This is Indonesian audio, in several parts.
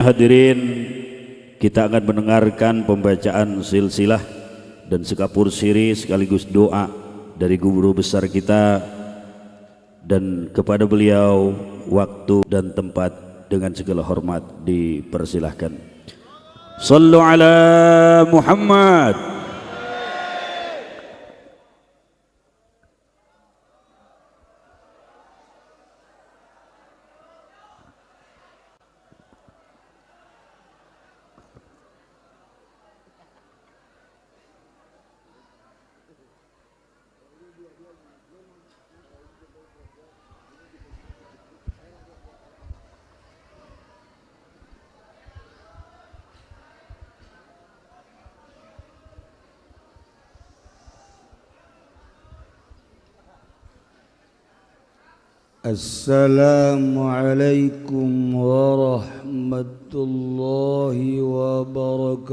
Hadirin, kita akan mendengarkan pembacaan silsilah dan sekapur siri sekaligus doa dari guru besar kita, dan kepada beliau waktu dan tempat dengan segala hormat dipersilahkan. Sallu ala Muhammad. Assalamualaikum warahmatullahi wabarakatuh.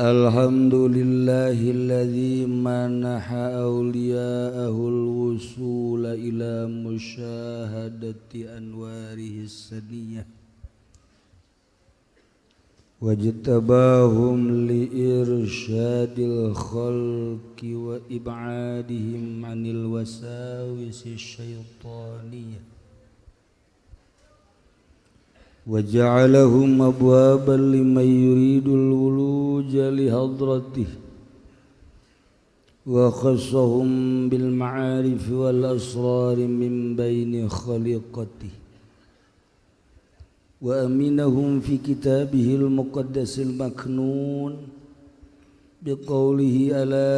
Alhamdulillahilladzi manaha awliya'ahul wusula ila musyahadati anwarihi saniyah wajtabahum liirsyadil khalqi wa ib'adihim anil wasawisi syaitaniyah waja'alahum abwaban liman yuridul wuluja lihadratih wa khassahum bil ma'arif wal asrari min baini khaliqatih wa aminahum fi kitabihil muqaddasil maknun biqaulihi ala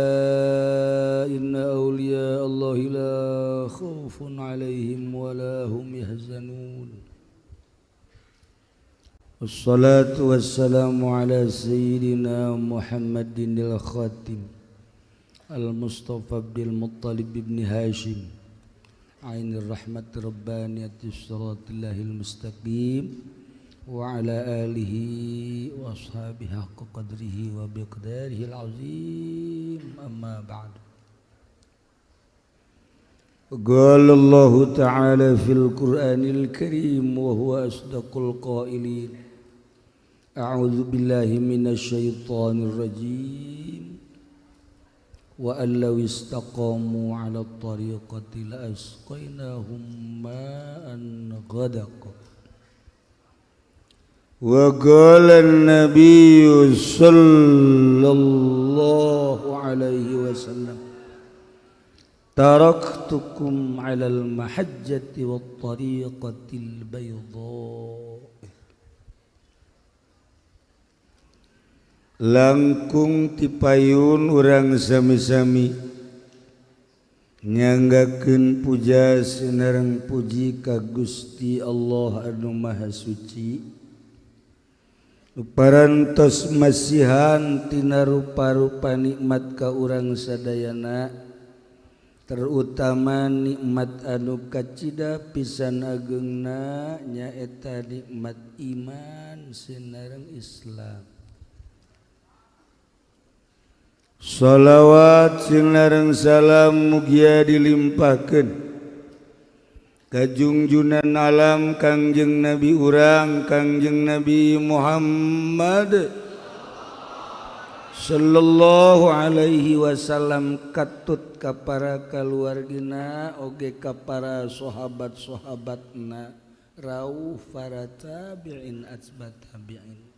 inna awliya Allahi la khawfun alaihim wa la hum yahzanun. Wassalatu wassalamu ala sayyidina Muhammadinil khatim al-Mustafa Abdul Muttalib ibn Hashim ainir rahmati rabbaniyati siratilahil mustaqim wa ala alihi wa ashabihi haqqa qadrihi wa biqdarihi al-azim, amma ba'du. Qala Allah ta'ala fil Qur'anil Karim wa huwa asdaqul qailin. A'udzu billahi minasy syaithanir rajim. Wa allaw istaqamu 'ala at-tariqati la asqainahum ma'an ghadaqa. Wa qala an-nabiyyu sallallahu alaihi wasallam taraktukum 'alal mahajjati wat-tariqatil bayda. Langkung tipayun urang sami-sami nyanggakeun puja sinareng puji ka Gusti Allah anu Maha Suci, parantos masihan tina rupa-rupa nikmat ka urang sadayana, terutama nikmat anu kacida pisan ageungna nyaeta nikmat iman sinareng Islam. Salawat sinareng salam mugia dilimpahkeun ka junjunan alam Kangjeng Nabi urang Kangjeng Nabi Muhammad sallallahu alaihi wasallam, katut ka para kaluargina oge ka para sahabat-sahabatna rauh para tabi'in atsbat tabi'in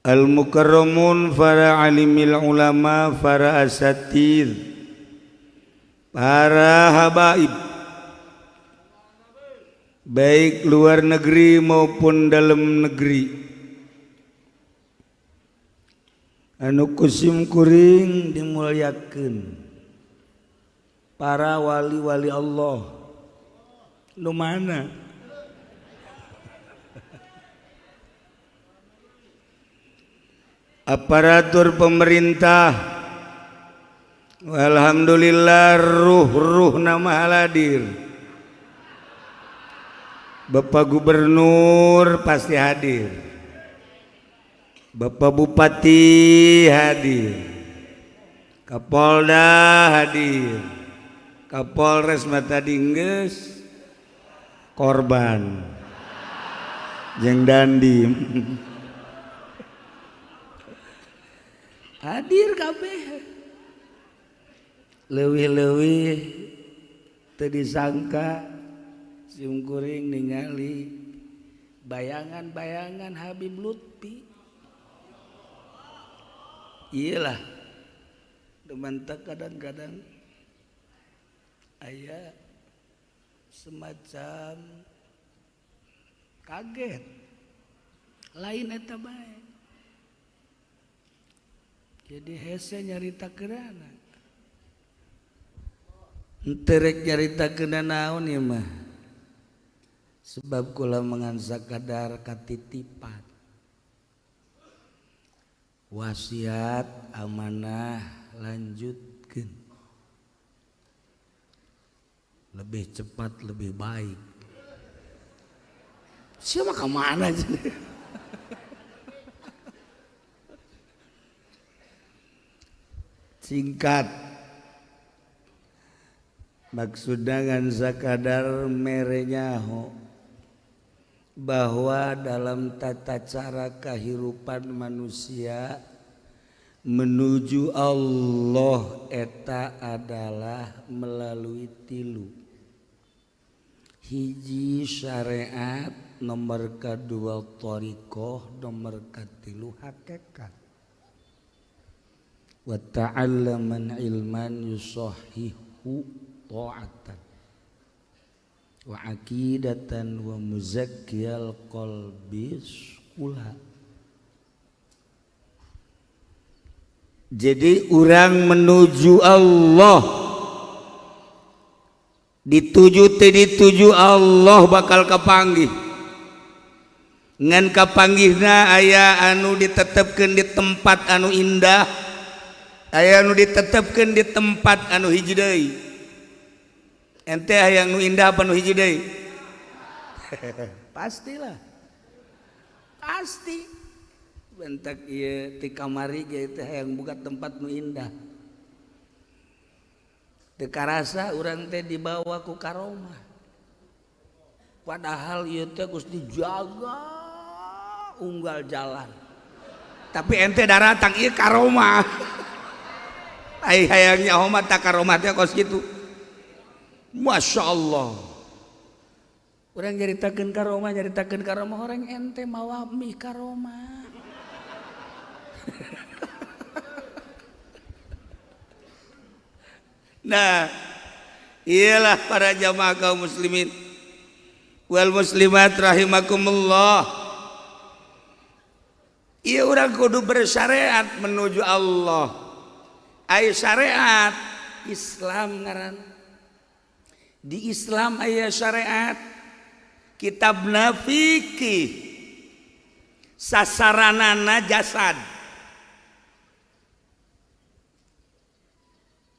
al-mukarramun, para alimil ulama, para asatidz, para habaib baik luar negeri maupun dalam negeri, anu kusim kuring dimuliakeun, para wali-wali Allah nu mana aparatur pemerintah, alhamdulillah ruh nama hadir, Bapak Gubernur pasti hadir, Bapak Bupati hadir, Kapolda hadir, Kapolres mata dingges, korban, jeung dandim hadir kabeh. Leuwih-leuwih teu disangka simkuring ningali bayangan-bayangan Habib Lutfi. Iyalah dementek kadang-kadang aya semacam kaget lain eta bae. Jadi hese nyarita keunana henteu rek nyarita keunana naon ieu mah, sebab kula mangan sakadar katitipan wasiat amanah lanjutkeun lebih cepat lebih baik. Siapa kemana aja singkat maksudna ngan sakadar merenyaho bahwa dalam tata cara kehidupan manusia menuju Allah eta adalah melalui tilu. Hiji syariat, nomor kedua thariqah, nomor katilu hakikat. Wa ta'allaman ilman yusahhihu ta'atan wa aqidatan wa muzakkiyal qalbi kula. Jadi orang menuju Allah, dituju teh dituju Allah bakal kapanggih. Ngan kapanggihna aya anu ditetepkeun di tempat anu indah, aya anu ditetepkeun di tempat anu hiji deui. Ente aya anu indah apa anu hiji deui? Pastilah. Pasti. Bentak ieu ti kamari ge teh hayang buka tempat nu indah. Teu karasa urang teh dibawa ku karomah. Padahal ieu teh geus dijaga unggal jalan. Tapi ente daratang ieu karomah. Ai hayangnya homat tak karomah teh kos kitu. Masya Allah. Orang nyaritakeun karomah orang ente mawa mie karomah. Nah, iyalah para jamaah kaum muslimin wal muslimat rahimakumullah. Iya orang kudu bersyariat menuju Allah. Ai syariat Islam ngaran. Di Islam aya syariat, kitabna fikih, sasaranana jasad,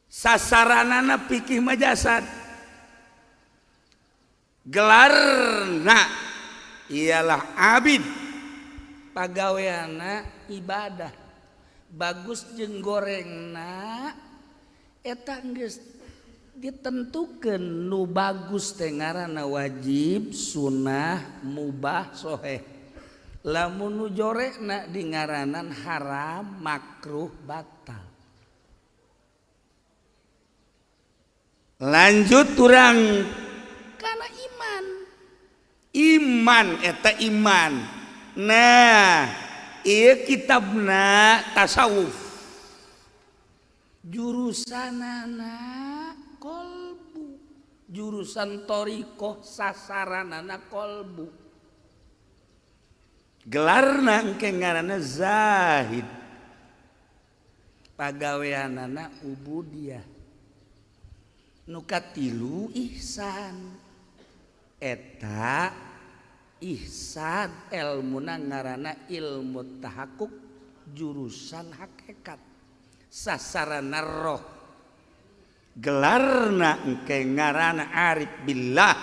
sasaranana fikih mah jasad, gelarna ialah abid, pagaweana ibadah, bagus jeung gorengna eta geus ditentukeun nu bagus teh ngaranna wajib, sunnah, mubah, soheh. Lamun nu jorekna di ngaranan haram, makruh, batal. Lanjut urang kana iman. Iman eta iman. Nah, ieu kitabna tasawuf. Jurusanana kolbu, jurusan thariqah sasaranana kolbu. Gelarna engke ngaranna zahid, pagaweanana ubudiyah. Nu katilu ihsan, eta ihsan elmuna ngaranna ilmu tahakkuk, jurusan hakikat, sasarana roh. Gelarna engke ngaranna arif billah,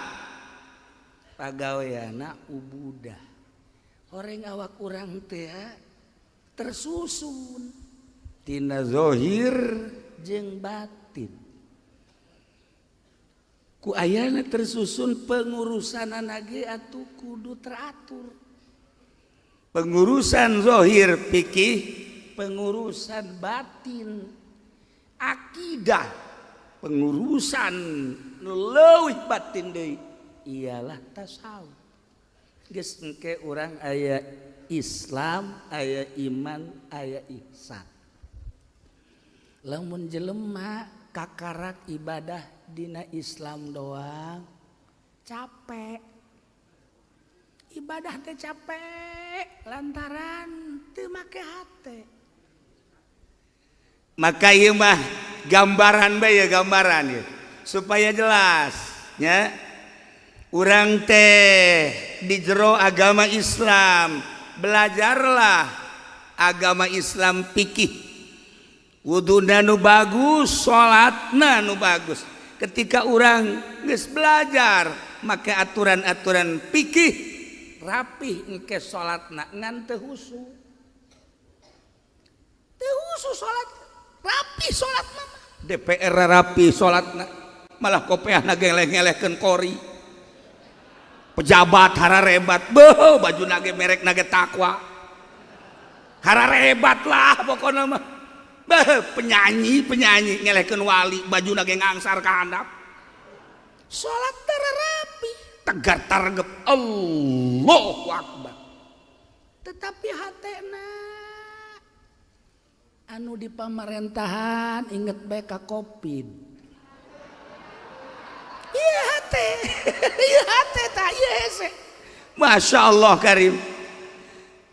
pagaweana ubudah. Orang awak urang teh tersusun tina zahir jeung batin. Ku ayana tersusun pengurusan anage atuh kudu teratur. Pengurusan zahir fikih, pengurusan batin akidah, pengurusan leuwih batin deui ialah tasawuf. Geus engke urang aya Islam, aya iman, aya ihsan. Lamun jelema kakarak ibadah dina Islam doang capek. Ibadah teh capek lantaran teu make hate. Maka ieu mah gambaran bae ya, gambaran ya supaya jelas nya. Urang teh di jero agama Islam, belajarlah agama Islam fikih. Wuduna nu bagus, salatna nu bagus. Ketika urang geus belajar make aturan-aturan fikih rapih engke salatna ngan teu husu. Teu husu salat, rapih salatna. DPR rapi salatna, malah kopeahna geleh-gelehkeun kori. Pejabat hararebat, beuh baju nage merek nage takwa, hararebat lah pokoknya mah. Beuh penyanyi ngelehkeun wali, baju nage ngangsar ka handap. Salat rapi, tegar targep Allahu Akbar. Tetapi hatena anu di pamerintahan inget bae ka Covid. Iya hate tak iya hese. Masya Allah karim.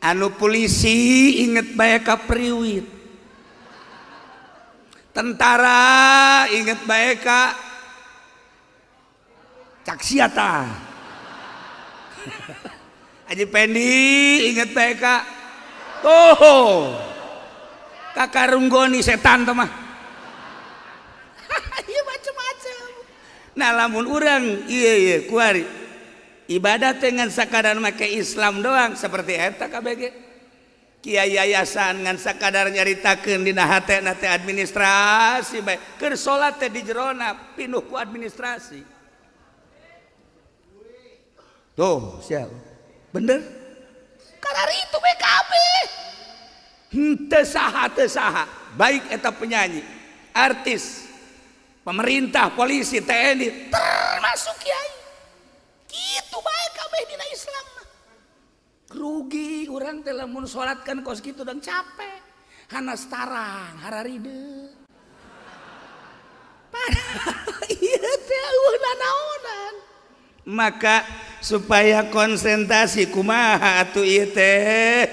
Anu polisi inget bae ka priwit. Tentara inget bae ka caksiata. Haji Pendi inget bae ka kakarunggoni setan teh mah. Ieu macam-macam. Nah lamun urang iya kuari ibadah dengan sakadar make Islam doang seperti eta KBG kiai yayasan ngan sakadar nyaritakeun dina hatena teh administrasi bae keur salat teh di jerona pinuh ku administrasi. Tuh siap bener karari itu BKB teu saha baik eta penyanyi artis pemerintah, polisi, TNI, termasuk kiai. Kitu bae kabeh dina Islam. Rugi urang teh lamun salat kan kos kitu dan capek. Hanas tarang hararide. Padahal ieu teh eueuhna naonan. Maka supaya konsentrasi kumaha atuh ieu teh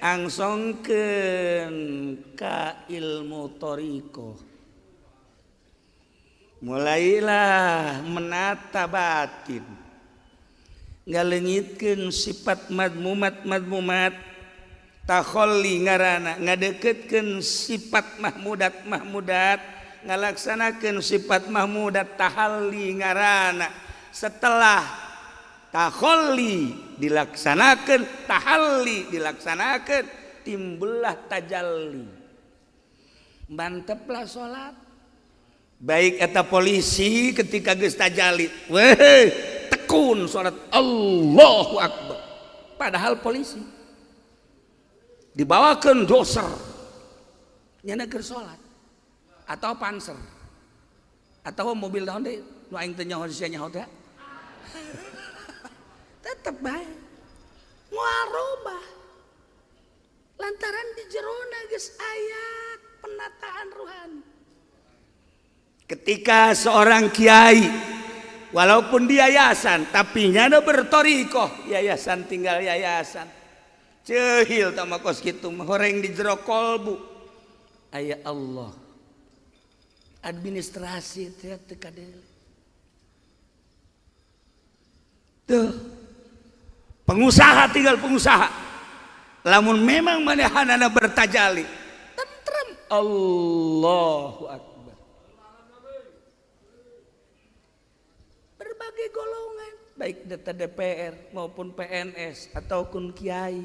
angsongkeun ka ilmu thariqah. Mulailah menata batin, ngalengitkeun sifat madmumat takholli ngaranna ngadeukeutkeun sifat mahmudat ngalaksanakeun sifat mahmudat tahalli ngaranna. Setelah takholli dilaksanakeun, tahalli dilaksanakeun, timbullah tajalli. Manteplah salat. Baik eta polisi ketika geus tajalli, weh tekun salat Allahu Akbar. Padahal polisi dibawakeun doser nyana keur salat atau panser atau mobil naon deui nu aing teu nyaho sia nyaho teh. Tetep bae moal robah lantaran di jerona geus ayat penataan rohani. Ketika seorang kiai walaupun di yayasan tapi nyana bertorikoh, yayasan tinggal yayasan cehil tama kos kitu horeng di jero kolbu aya Allah administrasi teh teu kadele tuh pengusaha tinggal pengusaha lamun memang manehanana bertajali tentrem Allahu Akbar. Berbagai golongan baik data DPR maupun PNS ataupun kiai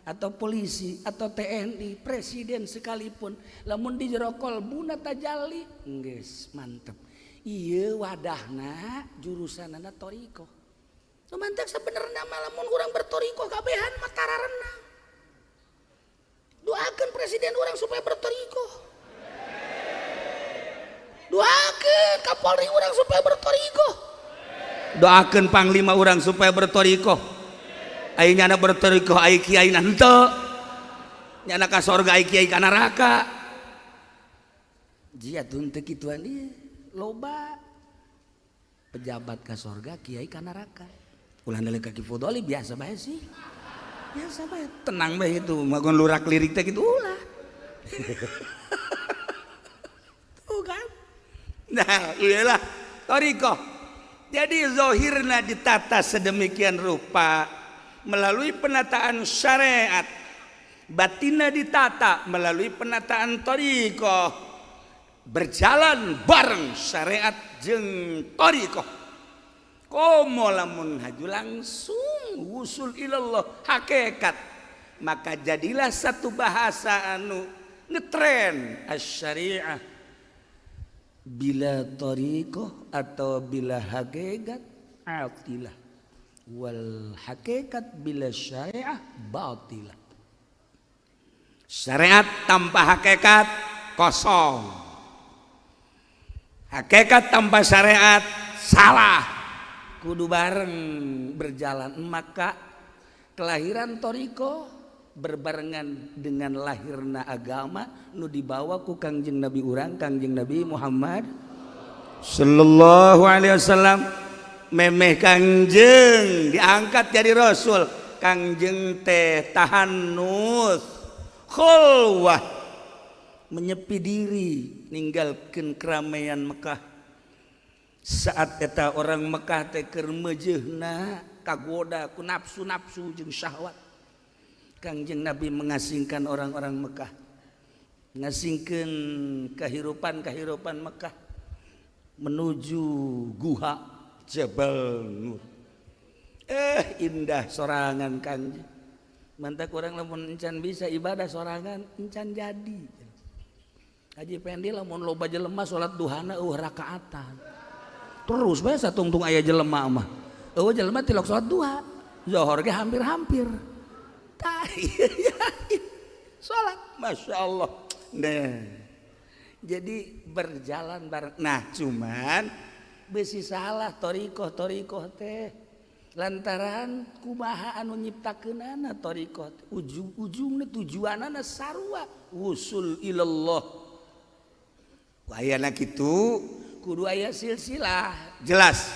atau polisi atau TNI, presiden sekalipun, lamun di jero kolbuna tajalli, geus mantep. Ieu wadahna jurusanana toriko. Nu mantep sabenerna mah lamun urang bertoriko kabehan mah tararenna. Doakeun presiden urang supaya bertoriko. Doakeun Kapolri urang supaya bertoriko. Doakeun panglima urang supaya bertoriko. Ai nyana bertoriko ai kiai henteu. Nyana ka sorga ai kiai ka neraka. Jiatun teu kituan ieu loba pejabat ka sorga kiai ka neraka. Ulah deuleu ka Kifudoli biasa bae sih. Biasa bae tenang bae itu magon lurak lirik teh kitu ulah. Tuh kan. Nah, iyalah toriko. Jadi zahirna ditata sedemikian rupa melalui penataan syariat, batinna ditata melalui penataan thariqah, berjalan bareng syariat jeung thariqah. Komo lamun haju langsung wusul ilallah hakikat, maka jadilah satu bahasa anu ngetren asy-syariah. Bila thariqah atau bila hakikat atilah, wal hakikat bila syariah batilah. Syariat tanpa hakikat kosong, hakikat tanpa syariat salah, kudu bareng berjalan. Maka kelahiran thariqah berbarengan dengan lahirna agama nu dibawa ku Kangjeng Nabi urang, Kangjeng Nabi Muhammad sallallahu alaihi wasallam. Memeh Kangjeng diangkat jadi rasul, Kangjeng teh tahannuts khulwah, menyepi diri ninggalkeun keramaian Mekah. Saat eta orang Mekah teh keur meujeuhna kagoda ku nafsu-nafsu jeung syahwat, Kangjeng Nabi mengasingkan orang-orang Mekah, ngasingkeun kehidupan Mekah menuju guha Jabal Nur. Indah sorangan Kangjeng. Mantak orang lamun encan bisa ibadah sorangan encan jadi. Haji Pendi lamun loba jelema salat duhana rakaatan. Terus bae satungtung aya jelema mah. Jelema tilok salat duha. Zuhur ge hampir-hampir. Tah salat masyaallah. Nah. Jadi berjalan bareng. Nah, cuman besi salah thariqah teh lantaran kumaha anu nyiptakeunana thariqah ujung-ujungna tujuanana sarua wusul ilallah. Wayana kitu kudu aya silsilah jelas.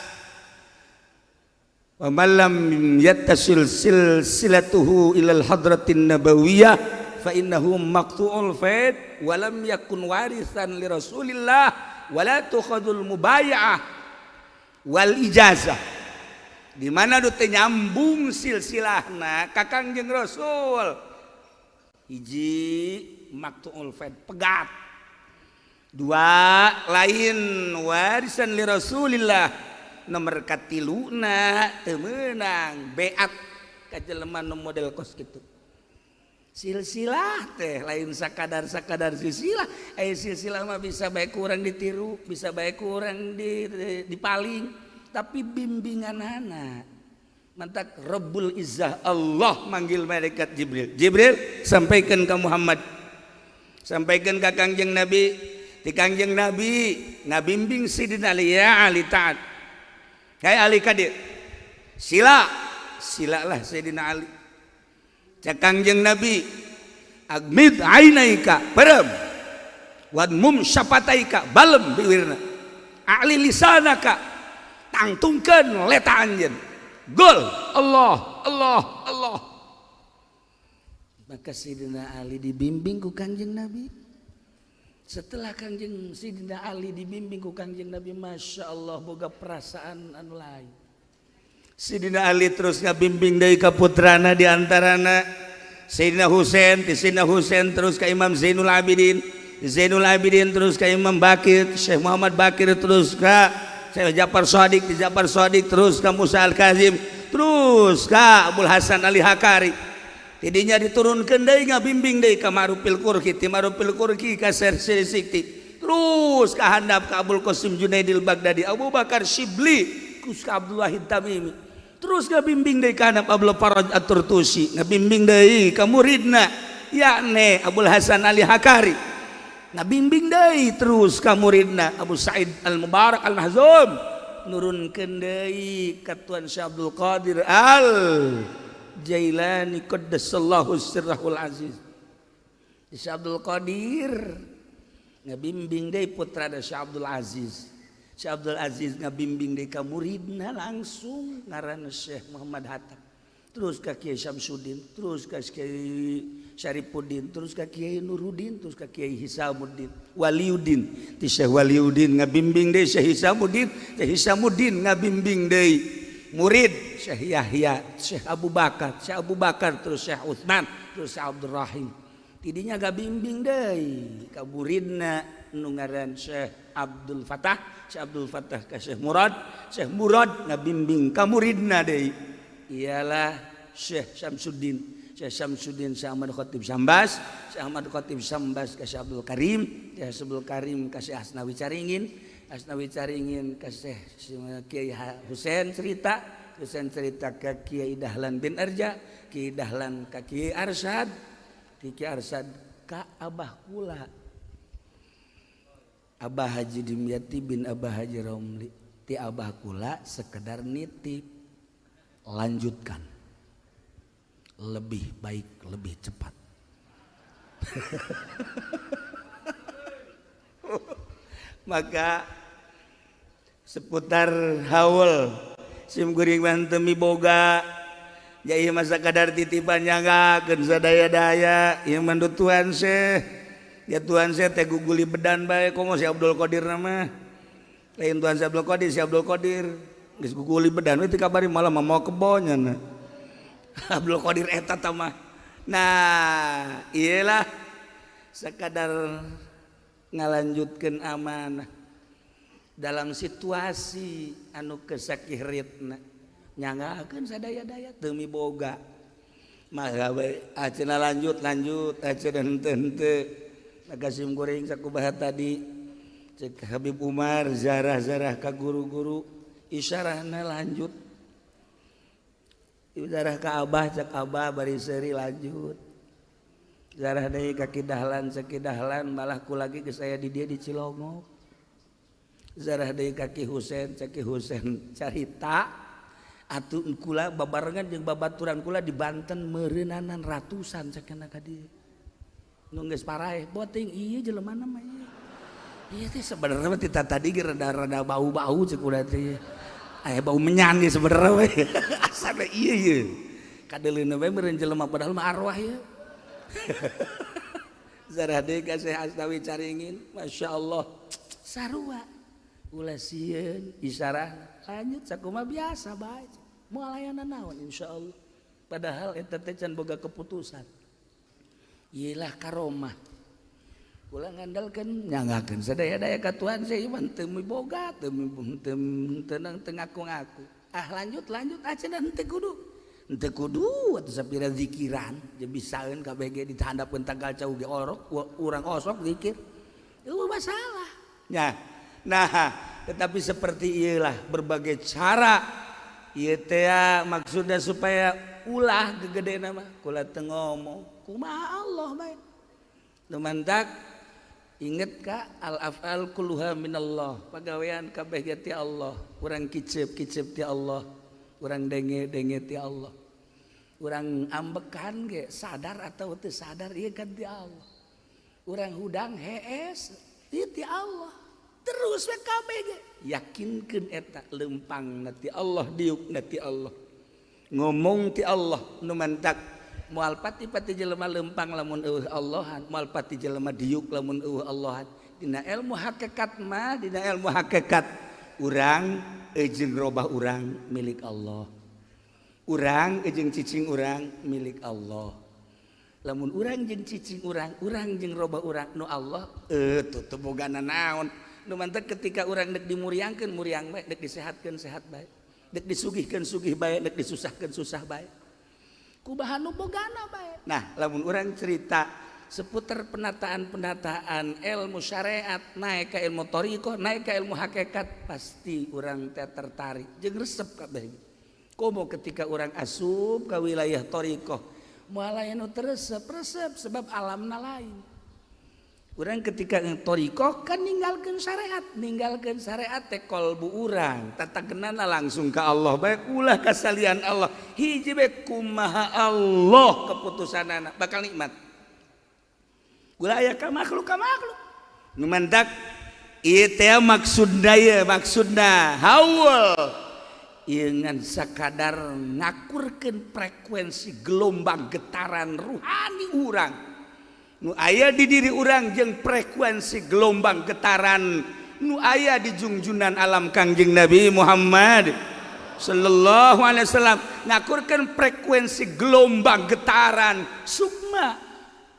Wa man lam yattasil silsilatuhu ilal hadratin nabawiyah fa innahu maqtu'ul faid wa lam yakun warisan li Rasulillah wa la tukhadul mubaya'ah wal ijazah. Di mana teu nyambung silsilahna ka Kangjeng Rasul. Hiji maqtu'ul faid pegat. Dua lain warisan li Rasulillah. Nomor katiluna teu meunang beat ka jelema nu model kos kitu. Silsilah teh lain sakadar silsilah. Silsilah mah bisa bae kurang ditiru, bisa bae kurang dipaling, tapi bimbinganana mantak Rabbul Izzah Allah manggil malaikat Jibril. Jibril sampaikan ke Muhammad, sampaikan ke Kangjeng Nabi. Di Kangjeng Nabi ngabimbing Sidina Ali, ya Ali taat. Hai Ali kadir. Silalah Sidina Ali. Cak Kangjeng Nabi, agmid ainaika perem wadmum syapataika balem biwirna a'li lisanaka tangtungkeun leta anjeun gol Allah. Maka Sidina Ali dibimbing ku Kangjeng Nabi. Setelah Kangjeng Sidina Ali dibimbing ku Kangjeng Nabi, Masya Allah boga perasaan anu lain. Sidina Ali terus ngabimbing deui ka putrana di antarana Sayyidina Husain, Sayyidina Husain terus ka Imam Zainul Abidin, Zainul Abidin terus ka Imam Bakir, Syekh Muhammad Bakir terus ka Syekh Ja'far Shadiq, terus ka Musa Al-Kazim, terus ka Abdul Hasan Ali Hakari, tidinya diturunkeun deui ngabimbing deui ka Marufil Qurqi, ti Marufil Qurqi ka Syekh Sikti, terus ka handap ka Abul Qasim Junaidil Baghdadi, Abu Bakar Shibli, kus ka Abdul Wahid Tamimi, terus ngabimbing deui ka handap Abdul Faraj At-Turtusi, ngabimbing deui ka muridna yakni Abul Hasan Ali Hakari, ngabimbing deui terus ka muridna Abu Sa'id Al-Mubarak Al-Mahzum, nurunkeun deui ka Tuan Syekh Abdul Qadir Al Jailani qaddasallahu sirrahul aziz. Syekh Abdul Qadir ngabimbing deui putra Syekh Abdul Aziz. Syekh Abdul Aziz ngabimbing deui ka muridna langsung ngaranna Syekh Muhammad Hatta. Terus ka Kiai Syamsuddin, terus ka Kiai Syarifuddin, terus ka Kiai Nuruddin, terus ka Kiai Hisamuddin, Waliuddin. Ti Syekh Waliuddin ngabimbing deui Syekh Hisamuddin, Syekh Hisamuddin ngabimbing deui murid Syekh Yahya, Syekh Abu Bakar, terus Syekh Utsman, terus Syekh Abdul Rahim. Tidinya gabimbing deui ka muridna nu ngaran Syekh Abdul Fatah ka Syekh Murad ngabimbing ka muridna deui ialah Syekh Syamsuddin, Syekh Ahmad Khatib Sambas, Syekh Ahmad Khatib Sambas ka Syekh Abdul Karim, Syekh Abdul Karim ka Syekh Asnawi Caringin ka Syekh Kiai Husain cerita ke Kiai Dahlan bin Arja, Kiai Dahlan ka Kiai Arsyad, Kiai Arsyad ka Abah kula Abah Haji Dimyati bin Abah Haji Romli, ti Abah kula sekedar nitip, lanjutkan lebih baik lebih cepat. Maka seputar haul sim kuring mantemi boga jadi masa kadar titipan nyanggakeun sadaya-daya ieu mandut Tuhan Syekh ya Tuhan Syekh teh guguli bedan bae komo si Abdul Qadir nama lain Tuhan Syekh Abdul Qadir geus guguli bedan we teu kabari malah mau kebonnya na Abdul Qadir eta mah. Nah iyalah sekadar ngalanjutkeun amanah dalam situasi anu kesakiritna nyanggakeun sadaya-daya teu miboga mah we aceuna lanjut aceuna henteu maka sim goreng sakumaha tadi cek Habib Umar zarah ka guru-guru isyarahna lanjut isyarah ka Abah cek Abah bari seuri lanjut zarah deui ka Sakidahlan malah ku lagi geus aya di dieu di Cilongok zarah deui ka Ki Husain cek Ki Husain carita atuh kula babarengan jeung babaturan kula di Banten meureunanan ratusan sakena ka dieu nu geus paraeh boting ieu jelemana mah ieu teh sabenerna ti tadi ge rada bau-bau cek urang teh aya bau menyan ge sabenerna we asana ieu kadeuleuna we meureun jelema padahal mah arwah ya. Zarah deui ka Syekh Asnawi Caringin, Masya Allah sarua ulah sieun isyarah lanjut sakumaha biasa bae moal ayana naon insyaallah padahal eta teh can boga keputusan iyalah karomah kula ngandalkeun nyanggakeun sadaya-daya ka Tuhan Syekh iman teu miboga teu ngaku-ngaku lanjut aceuna henteu kudu atuh sapira zikiran je bisaeun kabeh ge dihandapkeun tanggal cau ge urang osok zikir eueuh masalah nya nah tetapi seperti iyalah berbagai cara ieu teh maksudna supaya ulah gegedena mah kula teu ngomong kumaha Allah bae nu mantak inget ka al afal kulluha minallah pagawean kabeh ge ti Allah urang kicep ti Allah urang denge ti Allah urang ambekan ge sadar atau teu sadar ieu kan ti Allah urang hudang hees ieu ti Allah terus we kabeh ge yakinkeun eta leumpangna ti Allah diukna ti Allah ngomong ti Allah nu mantak moal pati-pati jelema leumpang lamun eueuh Allahan moal pati jelema diuk lamun eueuh Allahan dina ilmu hakikat mah dina ilmu hakikat urang jeung robah urang milik Allah urang jeung cicing urang milik Allah lamun urang jeung cicing urang jeung robah urang nu Allah teu bogana naon nu mantep ketika urang dek dimuriangkeun muriang bae dek disehatkeun sehat bae dek disugihkeun sugih bae dek disusahkeun susah bae kubahan nu bogana bae. Nah, lamun urang cerita seputar penataan ilmu syariat naik ke ilmu thariqah, naik ke ilmu hakikat, pasti urang teh tertarik jeung resep kabeh. Komo ketika urang asup ka wilayah thariqah, moal aya nu resep sebab alamna lain. Urang ketika thariqah kan ninggalkeun syariat teh qalbu urang tatagenana langsung ka Allah bae ulah kasalian Allah hiji bae kumaha Allah keputusanana bakal nikmat ulah aya ka makhluk nu mandak ieu teh maksudna haul ieu ngan sakadar ngakurkeun frekuensi gelombang getaran ruhani urang nu aya di diri urang jeung frekuensi gelombang getaran nu aya di junjunan alam Kangjeng Nabi Muhammad sallallahu alaihi wasallam ngakurkeun frekuensi gelombang getaran sukma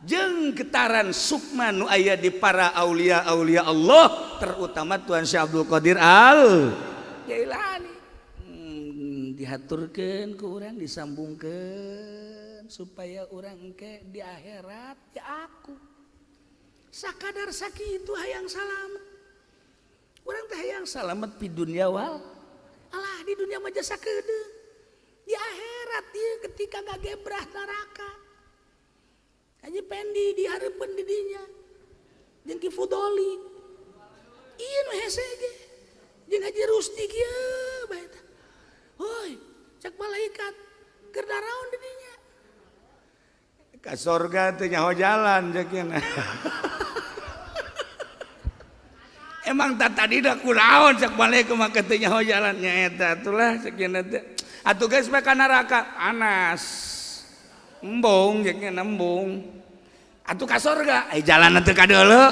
jeung getaran sukma nu aya di para aulia Allah terutama Tuhan Syekh Abdul Qadir Al Jailani dihaturkeun ku urang disambungkeun supaya orang engke di akhirat ya aku sakadar sakitu hayang salamet urang teh hayang salamet di dunia wal alah di dunia mah jasa keudeuh di akhirat ieu ketika ngagebrah neraka Haji Pendi dihareupeun di dinya jeung Ki Fudoli ieu nu hese ge jeung Haji Rusdi kieu bae tah hoi cak malaikat keur daraon di dinya ka sorga teh nyaho jalan ceukna. Emang tadi dah kunaon cek balik ke maka teh nyaho jalan nya eta atulah ceukna teh. Atuh geus bae ka neraka panas. Embung ceukna embung. Atuh ka sorga ai jalan teh ka deuleu.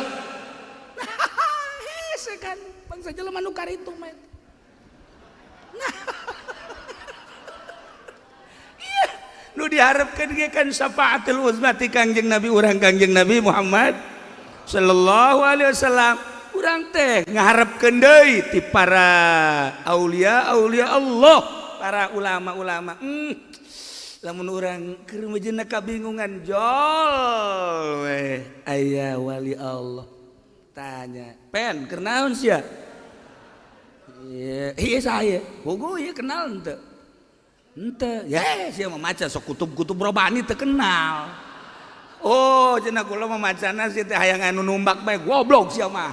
Hese kan bangsa jelema nu karitu mah. Nu diharapkan ge kan syafaatul uzma ti Kangjeng Nabi urang Kangjeng Nabi Muhammad sallallahu alaihi wasallam urang teh ngaharepkeun deui ti para aulia Allah para ulama lamun urang keur mejeuna kabingungan jol we aya wali Allah tanya pen keur naon sia ieu saya bogo ieu kenal henteu ente ya sia memaca sok kutub robani teu kenal oh cenah kula memacana sia teh hayang anu numbak bae goblok sia mah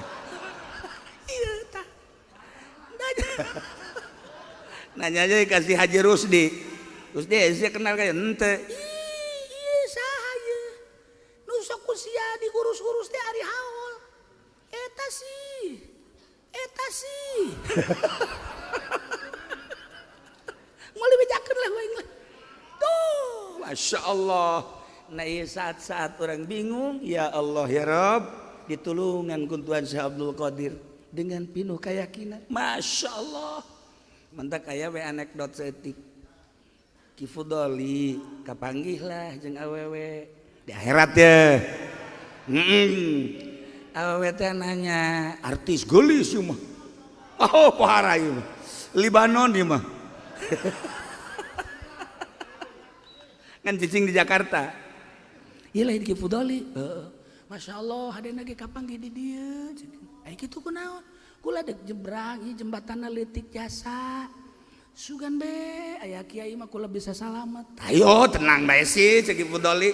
ieu tah nanya aja kasih Haji Rusdi sia kenal kaya ente ieu saha ieu nu sok ku sia digurus-gurus teh ari haul eta sih mulai bejakeun lah wae tuh Masya Allah nah iya saat-saat orang bingung ya Allah ya Rabb ditulungan ku Tuhan Syekh Abdul Qadir dengan penuh keyakinan Masya Allah mentak aya we anekdot setik Ki Fudoli kapanggih lah jeung awewe di akhirat ya awewe teh nanya artis geulis ieu mah oh pohara ieu mah Libanon ieu mah kan cicing di Jakarta ieu lain Ki Fudoli Masya Allah hadena ge kapanggih di dieu ai kitu kunaon kula dek jebrang ieu jembatanna leutik jasa sugan be aya kiai mah kula bisa salamet ayo tenang bae sih cek Ki Fudoli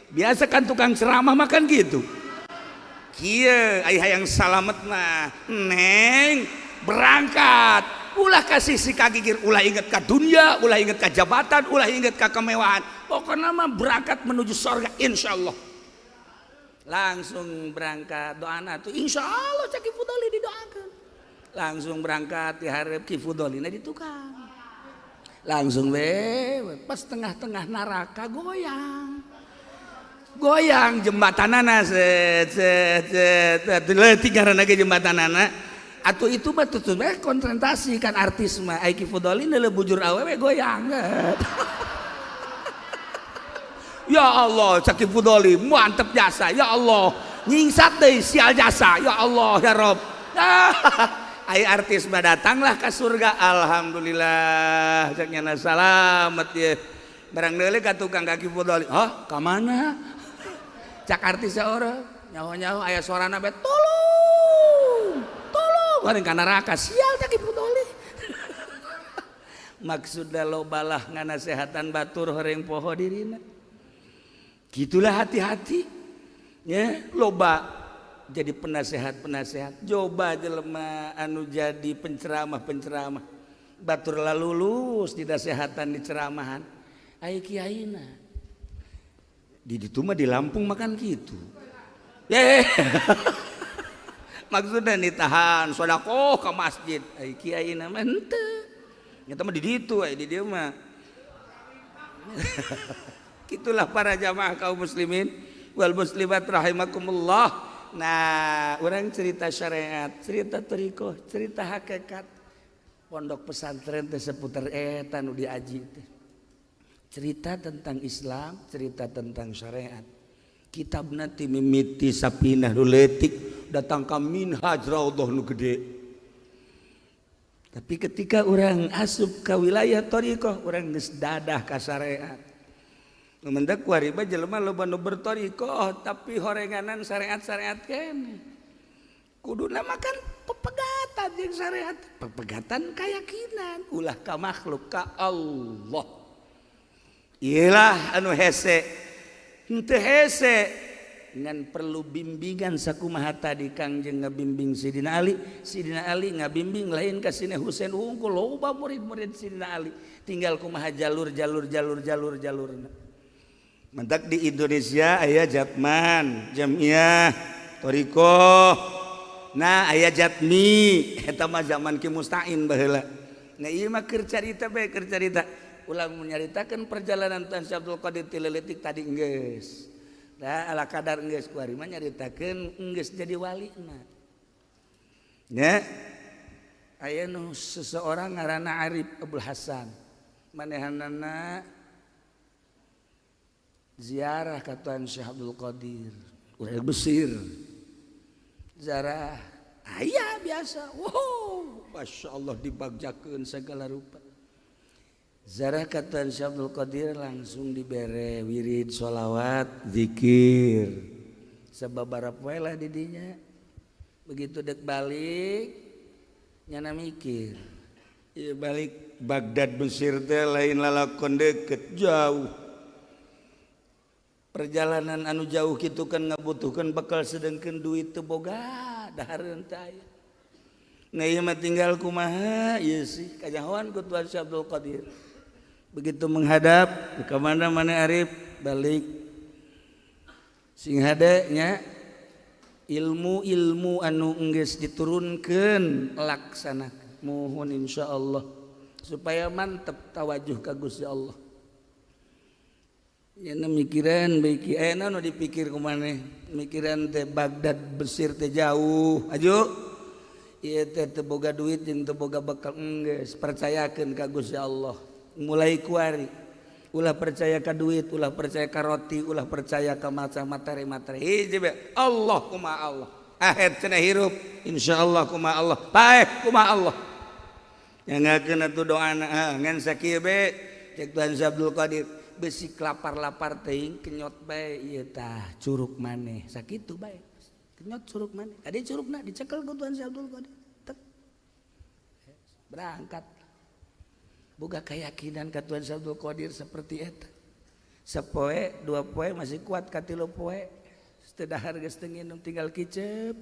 biasa kan tukang ceramah mah kan gitu kieu ai hayang salamet mah neng berangkat ulah kasih si kagigir ulah inget ka dunia ulah inget ka jabatan ulah inget ka kemewahan pokoknya mah berangkat menuju surga insyaallah langsung berangkat doana tuh insyaallah cak Ki Fudoli didoakan langsung berangkat diharap Ki Fudoli na di tukang langsung pas tengah-tengah neraka goyang jembatanana set leutik ngaranna ge jembatanana atau itu mah tuh konsentrasi kan artis mah Ki Fudoli neuleuh bujur awewe goyang ya Allah cak Ki Fudoli mantep jasa ya Allah nyingsat deui sial jasa ya Allah ya Rob ai artis mah datanglah ke surga alhamdulillah cak nyana salamet ya barang deuleu ka tukang kaki putoli. Hah, ka mana? Cak artis seorang nyaho-nyaho aya suarana bet tolong. Bareng ka neraka sial kaki putoli. Maksudna lobalah nganasehatan batur horeng poho dirina. Gitulah hati-hati. Ya, loba jadi penasehat. Coba jelema anu jadi penceramah. Batur lalu lulus di nasehatan di ceramahan. Ai kiaina. Di ditu mah di Lampung makan gitu. Maksudnya ditahan sedekah ke masjid. Ai kiaina mah henteu. Nyata mah di ditu di dieu mah. Itulah para jamaah kaum muslimin wal muslimat rahimakumullah. Nah, orang cerita syariat, cerita thariqah, cerita hakikat. Pondok pesantren teh seputar eta nu diaji teh. Cerita tentang Islam, cerita tentang syariat. Kitabna ti mimiti sapinah nu leutik datang ka minhaj raudhah nu gede. Tapi ketika orang asup ka wilayah thariqah, orang geus dadah ka syariat. Mendak kuariba jelema loba nu berthariqah tapi horenganan syariat-syariat keneh. Kuduna makan pepegatan jeung syariat, pepegatan keyakinan ulah ka makhluk ka Allah. Iyalah anu hese. Henteu hese ngan perlu bimbingan sakumaha tadi Kangjeng ngabimbing Sidina Ali. Sidina Ali ngabimbing lain ka Sidina Husain unggul loba murid-murid Sidina Ali. Tinggal kumaha jalurna. Mentak di Indonesia aya Jatman, Jamiah, Thariqah. Nah aya Jatmi, eta mah zaman Ki Mustain baheula. Nah ieu mah keur carita bae keur carita. Ulang menyaritakeun perjalanan Tan Syekh Abdul Qadir Tileletik tadi enggeus. Da ala kadar enggeus kuari mah nyaritakeun enggeus jadi walina. Nya aya nu seseorang ngaranna Arif Abdul Hasan. Manehanana ziarah ka Tan Syekh Abdul Qadir urang Mesir. Ziarah aya biasa. Wow, masyaallah dibagjakeun segala rupa. Ziarah ka Tan Syekh Abdul Qadir langsung dibere wirid sholawat, zikir. Sababaraha poe lah di dinya. Begitu dek balik nyana mikir. Ieu balik Baghdad Mesir teh lain lalakon deket jauh. Perjalanan anu jauh kitu kan ngabutuhkeun bekal sedengkeun duit teu boga dahareun teh aya. Nah ieu mah tinggal kumaha ieu sih kajahoan ku Tuan Syekh Abdul Qadir. Begitu menghadap ke mana Arif balik sing hade nya ilmu anu enggeus diturunkeun laksanakeun mohon insyaallah supaya mantep tawajuh ka Gusti Allah. Yana mikiran baiki naon dipikir kumaneh mikiran teh Baghdad Mesir teh jauh aju ieu teh teu boga duit jeung teu boga bekal enggeus percayakeun ka Gusti Allah mulai kuari ulah percaya ka duit ulah percaya ka roti ulah percaya ka materi hiji bae Allah kumaha Allah ahed cenah hirup insyaallah kumaha Allah bae kumaha Allah nyangakeun atuh doana ngan sakieu bae cek Tuan Syekh Abdul Qadir besi lapar teuing kenyot bae ieu tah curug maneh sakitu bae kenyot curug maneh ade curugna dicekel ku Tuan Syekh Abdul Qadir tek berangkat boga keyakinan ka Tuan Syekh Abdul Qadir seperti eta sapoe dua poe masih kuat ka tilu poe teu dahar geus teu nginum tinggal kicep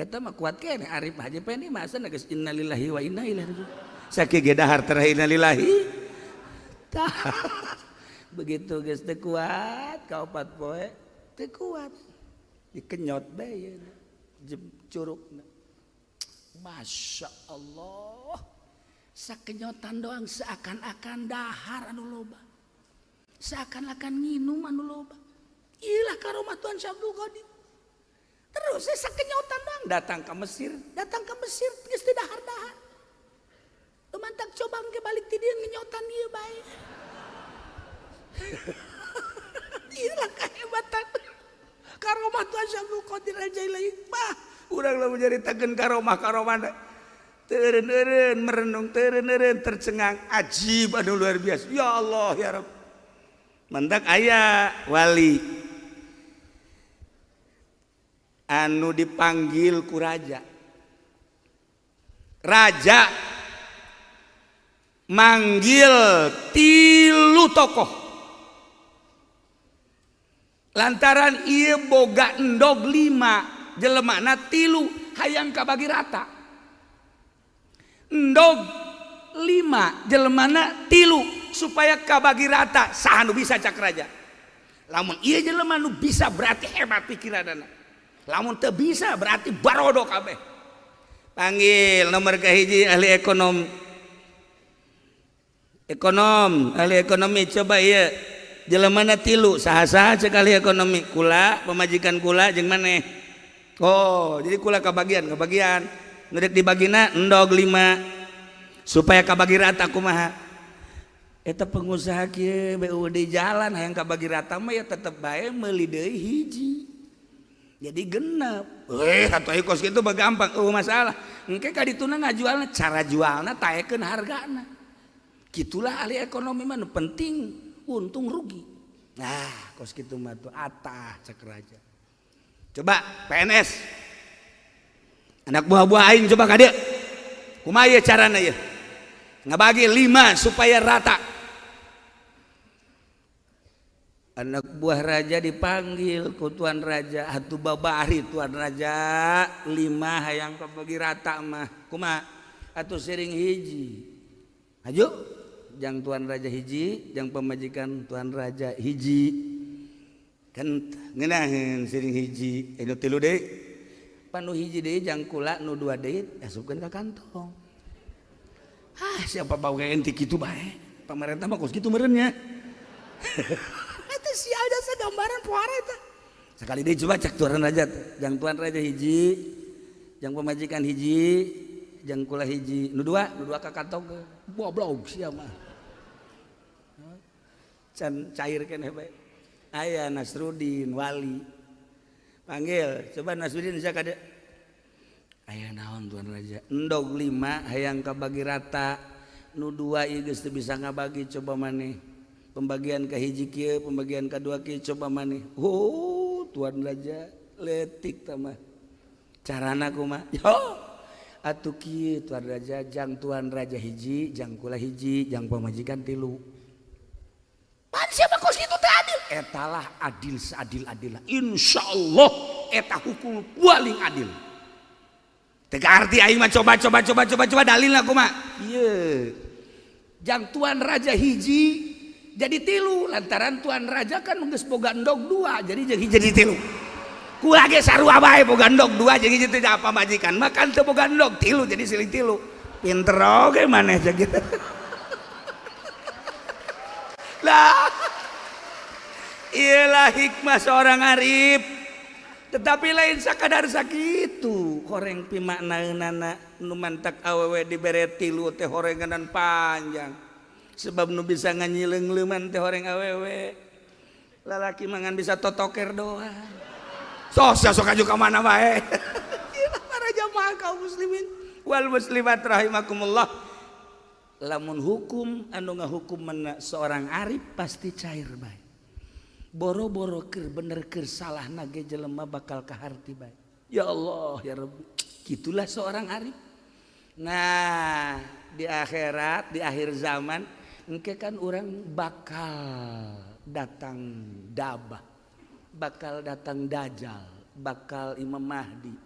eta mah kuat keneh Arif haji peni masa geus innalillahi wa inna ilaihi raji'un sakieu ge dahar teh innalillahi. Begitu geus teu kuat ka 4 poe teu kuat dikenyot bae curugna. Masya Allah sakenyotan doang seakan-akan dahar anu loba seakan-akan nginum anu loba ilah karomah Tuan Syekh Abdul Qadir terus sakenyotan doang datang ke Mesir geus teu dahar-dahar mantak coba ke balik ti dieu ngenyotan ieu bae. Iyalah kahebatan karomah Tuan Syekh Abdul Qadir Al-Jailani mah urang lamun nyaritakeun karomah Teureun-eureun merenung, teureun-eureun tercengang, ajib anu luar biasa. Ya Allah ya Rabb. Mentak aya wali anu dipanggil ku raja. Raja manggil 3 tokoh. Lantaran ieu boga endog 5, jelemana 3 hayang kabagi rata. Endog 5 jelemana 3 supaya kabagi rata. Saha nu bisa cak raja. Lamun ieu jelema nu bisa berarti hebat pikiranna. Lamun teu bisa berarti barodo kabeh. Panggil nomor kahiji ahli ekonom, ahli ekonomi coba ieu jelemana 3 saha-saha cek ahli ekonomi. Kula pemajikan kula jeung maneh. Oh, jadi kula kabagian ngerek dibagina endog 5 supaya kabagi rata kumaha. Eta pengusaha kieu BUD jalan hayang kabagi rata mah ya tetep bae meuli deui hiji. Jadi genep. Atuh kos kitu mah gampang, masalah. Engke ka dituna ngajualna cara jualna taekeun hargana. Gitulah ahli ekonomi mah nu penting untung rugi. Nah, kos kitu mah tuh atah cek raja. Coba PNS. Anak buah-buah aing coba ka dieu. Kumaha ieu carana ieu? Ngabagi 5 supaya rata. Anak buah raja dipanggil ku tuan raja, atuh babari tuan raja 5 hayang kabagi rata mah. Kumaha? Atuh sering hiji. Aju, jang tuan raja hiji, jang pemajikan tuan raja hiji. Kan ngeunaheun sering hiji, nu 3 deui. Panu hiji deui jang kula nu 2 deui asupkeun ka kantong. Siapa bawa enti kitu bae. Pamarentah mah kos kitu meureun nya. Eta sial jasa gambaran puara eta. Sekali deui coba cek tuan raja, jang tuan raja hiji, jang pemajikan hiji, jang kula hiji, nu 2 ka kantong ke. Boblog sia mah. Can cair keneh bae. Aya Nasrudin wali. Panggil, coba Nasrudin bisa kada. Aya naon tuan raja? Endog 5 hayang kabagi rata. Nu 2 ieu geus teu bisa ngabagi coba maneh. Pembagian ka hiji kieu, pembagian ka 2 kieu coba maneh. Oh, tuan raja letik tah mah. Carana kumaha? Yo. Atuh kieu tuan raja, jang tuan raja hiji, jang kula hiji, jang pamajikan 3. Pan siapa kos kitu teh adil? Etalah adil seadil-adilna. Insyaallah eta hukum paling adil. Teka arti aing mah coba dalilna kumaha? Ieu. Jang tuan raja hiji jadi 3 lantaran tuan raja kan geus boga endog 2 jadi hiji jadi 3. Kula ge sarua bae boga endog 2 jadi hiji teh apa majikan makan teu boga endog 3 jadi siling 3. Pinter oge maneh cek kitu. Lah ialah hikmah seorang arif. Tetapi lain sakadar sakitu horeng pimaknaeunana nu mantak awewe dibere 3 teh horenganan panjang. Sebab nu bisa nganyileuman teh horeng awewe. Lalaki mangan bisa totoker doang. Sok aju ka mana bae. Para jamaah kaum muslimin wal muslimat rahimakumullah. Lamun hukum anu ngahukumna seorang arif pasti cair bae. Boro-boro keur bener keur salahna ge jelema bakal kaharti bae. Ya Allah ya Rabbi. Gitulah seorang arif. Nah, di akhirat, di akhir zaman engke kan orang bakal datang Dabah, bakal datang Dajjal, bakal Imam Mahdi.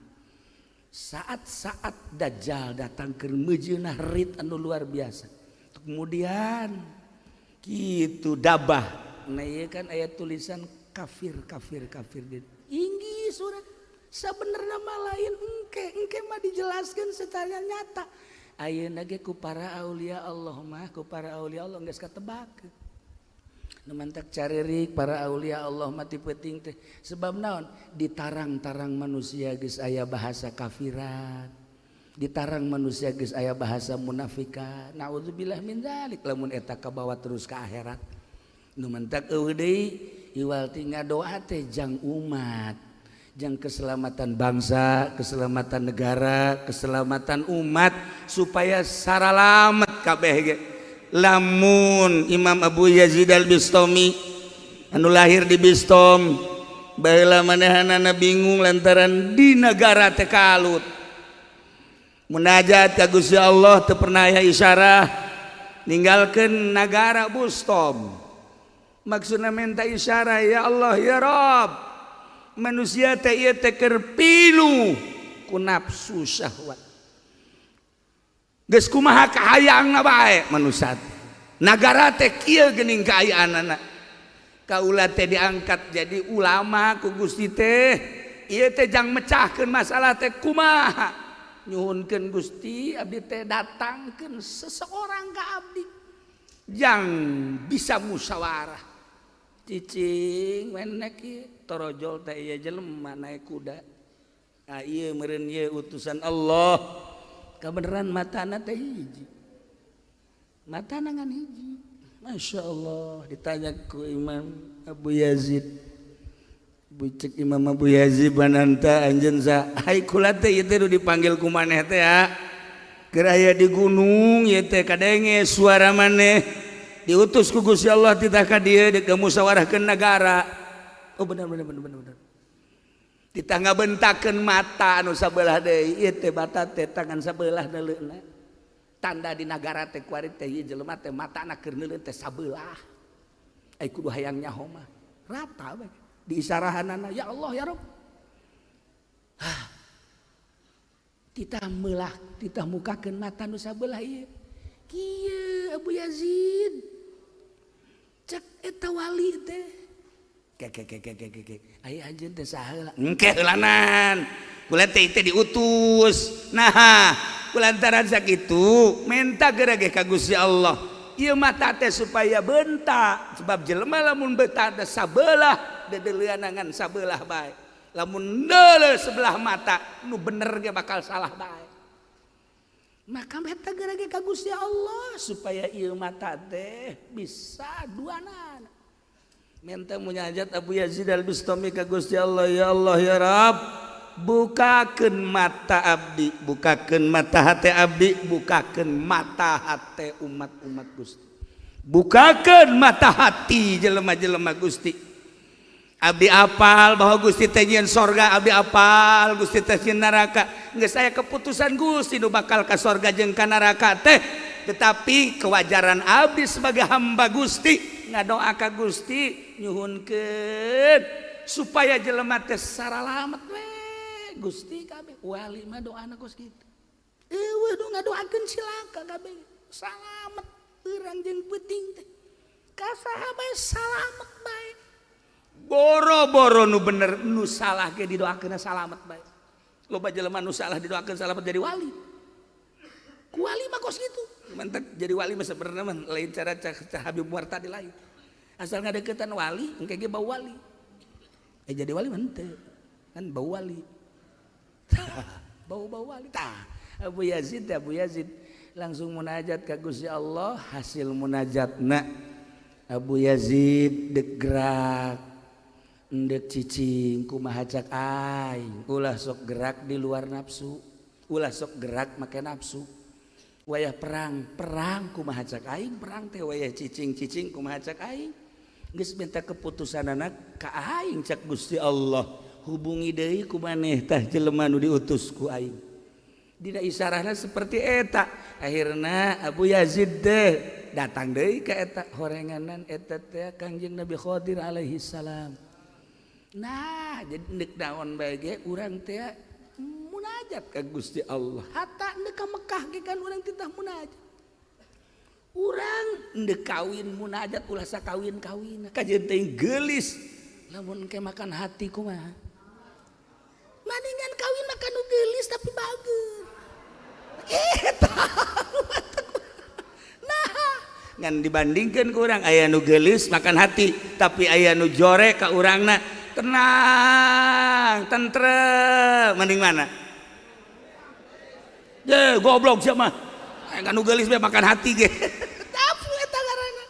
Saat-saat Dajjal datang ke mejeunah rit anu luar biasa. Kemudian gitu Dabah. Nah ieu kan aya tulisan kafir inggi surat sabenerna mah lain engke mah dijelaskeun secara nyata. Ayeuna ge ku para aulia Allah mah ku para aulia Allah geus katebakeun. Nu mantak caririk para aulia Allah mah ti penting teh sebab naon ditarang-tarang manusia geus aya bahasa kafirat. Ditarang manusia geus aya bahasa munafikat. Naudzubillah min dzalik lamun eta kabawa terus ka akhirat. Nu mantak eueuh deui iwal ti ngadoa teh jang umat jang keselamatan bangsa, keselamatan negara, keselamatan umat supaya saralamet kabeh ge. Lamun Imam Abu Yazid Al-Bistami anu lahir di Bistom baheula manehanana bingung lantaran di negara teh kalut munajat ka Gusti Allah teu pernah aya isyarah ninggalkeun negara Bistom maksudna minta isyarah ya Allah ya Rabb manusia teh ieu teh keur pilu ku nafsu syahwat geus kumaha kahayaangna bae manusia nagara teh kieu geuning kaayaanana kaula teh diangkat jadi ulama ku Gusti teh ieu teh jang mecahkeun masalah teh kumaha nyuhunkeun Gusti abdi teh datangkeun seseorang ka abdi jang bisa musyawarah cicing wenek ieu torojol teh ieu jelema naik kuda ieu meureun ieu utusan Allah kebenaran matana teh hiji matana ngan hiji Masya Allah ditanya ku Imam Abu Yazid bucek Imam Abu Yazid bananta anjeun sa hai kula teh ieu teh dipanggil ku maneh teh ya keur aya di gunung ieu teh kadenge suara maneh diutus ku Gusti Allah titah ka dieu dek musyawarahkeun negara oh benar titah ngabentakeun mata anu sabelah deui ieu teh mata teh tangan sabelah neuleuna tanda di negara teh kuari teh ieu jelema teh matana keur neuleun teh sabelah ai kudu hayang nyaho mah rata we diisarahanana ya Allah ya Rabb titah meulah titah mukakeun mata nu sabelah ieu kieu Abu Yazid cek eta wali teh aya anjeun teh saha engke heulanan kula teh diutus nah kulantaran sakitu menta gerage ka Gusti Allah ieu mata teh supaya benta sebab jelema lamun benta teh sabelah dedeleuanangan sabelah bae lamun deuleu sebelah mata nu bener ge bakal salah bae maka menta gerage ka Gusti Allah supaya ieu mata teh bisa duanana minta munajat Abu Yazid Al-Bistami ka Gusti Allah ya Allah ya Rabb bukakeun mata abdi bukakeun mata hate abdi bukakeun mata hate umat-umat Gusti bukakeun mata hati jelema-jelema Gusti abdi apal bahwa Gusti teh nyieun sorga abdi apal Gusti teh nyieun neraka geus aya keputusan Gusti nu bakal ka sorga jeung ka neraka teh tetapi kewajaran abdi sebagai hamba Gusti ngadoa ka Gusti nyuhunkeun supaya jelema teh saralamet we Gusti kabeh wali mah doana kos kitu eueuh nu ngadoakeun silaka kabeh salamet urang jeung peuting teh kasaha bae salamet bae boro-boro nu bener nu salah ge didoakeun salamet bae loba jelema nu salah didoakeun salamet jadi wali ku wali mah kos kitu mantep jadi wali mah sebenarnya mah lain cara Habib Muartadi lain asal ngadeukeutan wali engke ge bau wali jadi wali mah henteu kan bau wali bau wali tah Abu Yazid langsung munajat ka Gusti Allah hasil munajatna Abu Yazid dek gerak endek cicing kumaha cak aing ulah sok gerak di luar nafsu ulah sok gerak make nafsu wayah perang kumaha cak aing perang teh wayah cicing kumaha cak aing geus minta keputusanana ka aing cak Gusti Allah hubungi deui ku maneh tah jelema nu diutus ku aing dina isarahna seperti eta akhirna Abu Yazid teh datang deui ka eta horenganan eta teh Kangjeng Nabi Khidir alaihi salam nah jadi neuk naon bae ge urang teh munajat ka Gusti Allah hatta neuk ka Mekah ge kan urang titah munajat urang neuk kawin munajat ulah sakawin-kawin kajeun teh geulis lamun ke makan hati kumaha maningan kawin makan nu geulis tapi bagus eta nah ngan dibandingkeun ku urang aya nu geulis makan hati tapi aya nu jore ka urangna tenang tentrem mending mana ye goblok sia mah anu geulis bae makan hati ge tapi eta ngaranna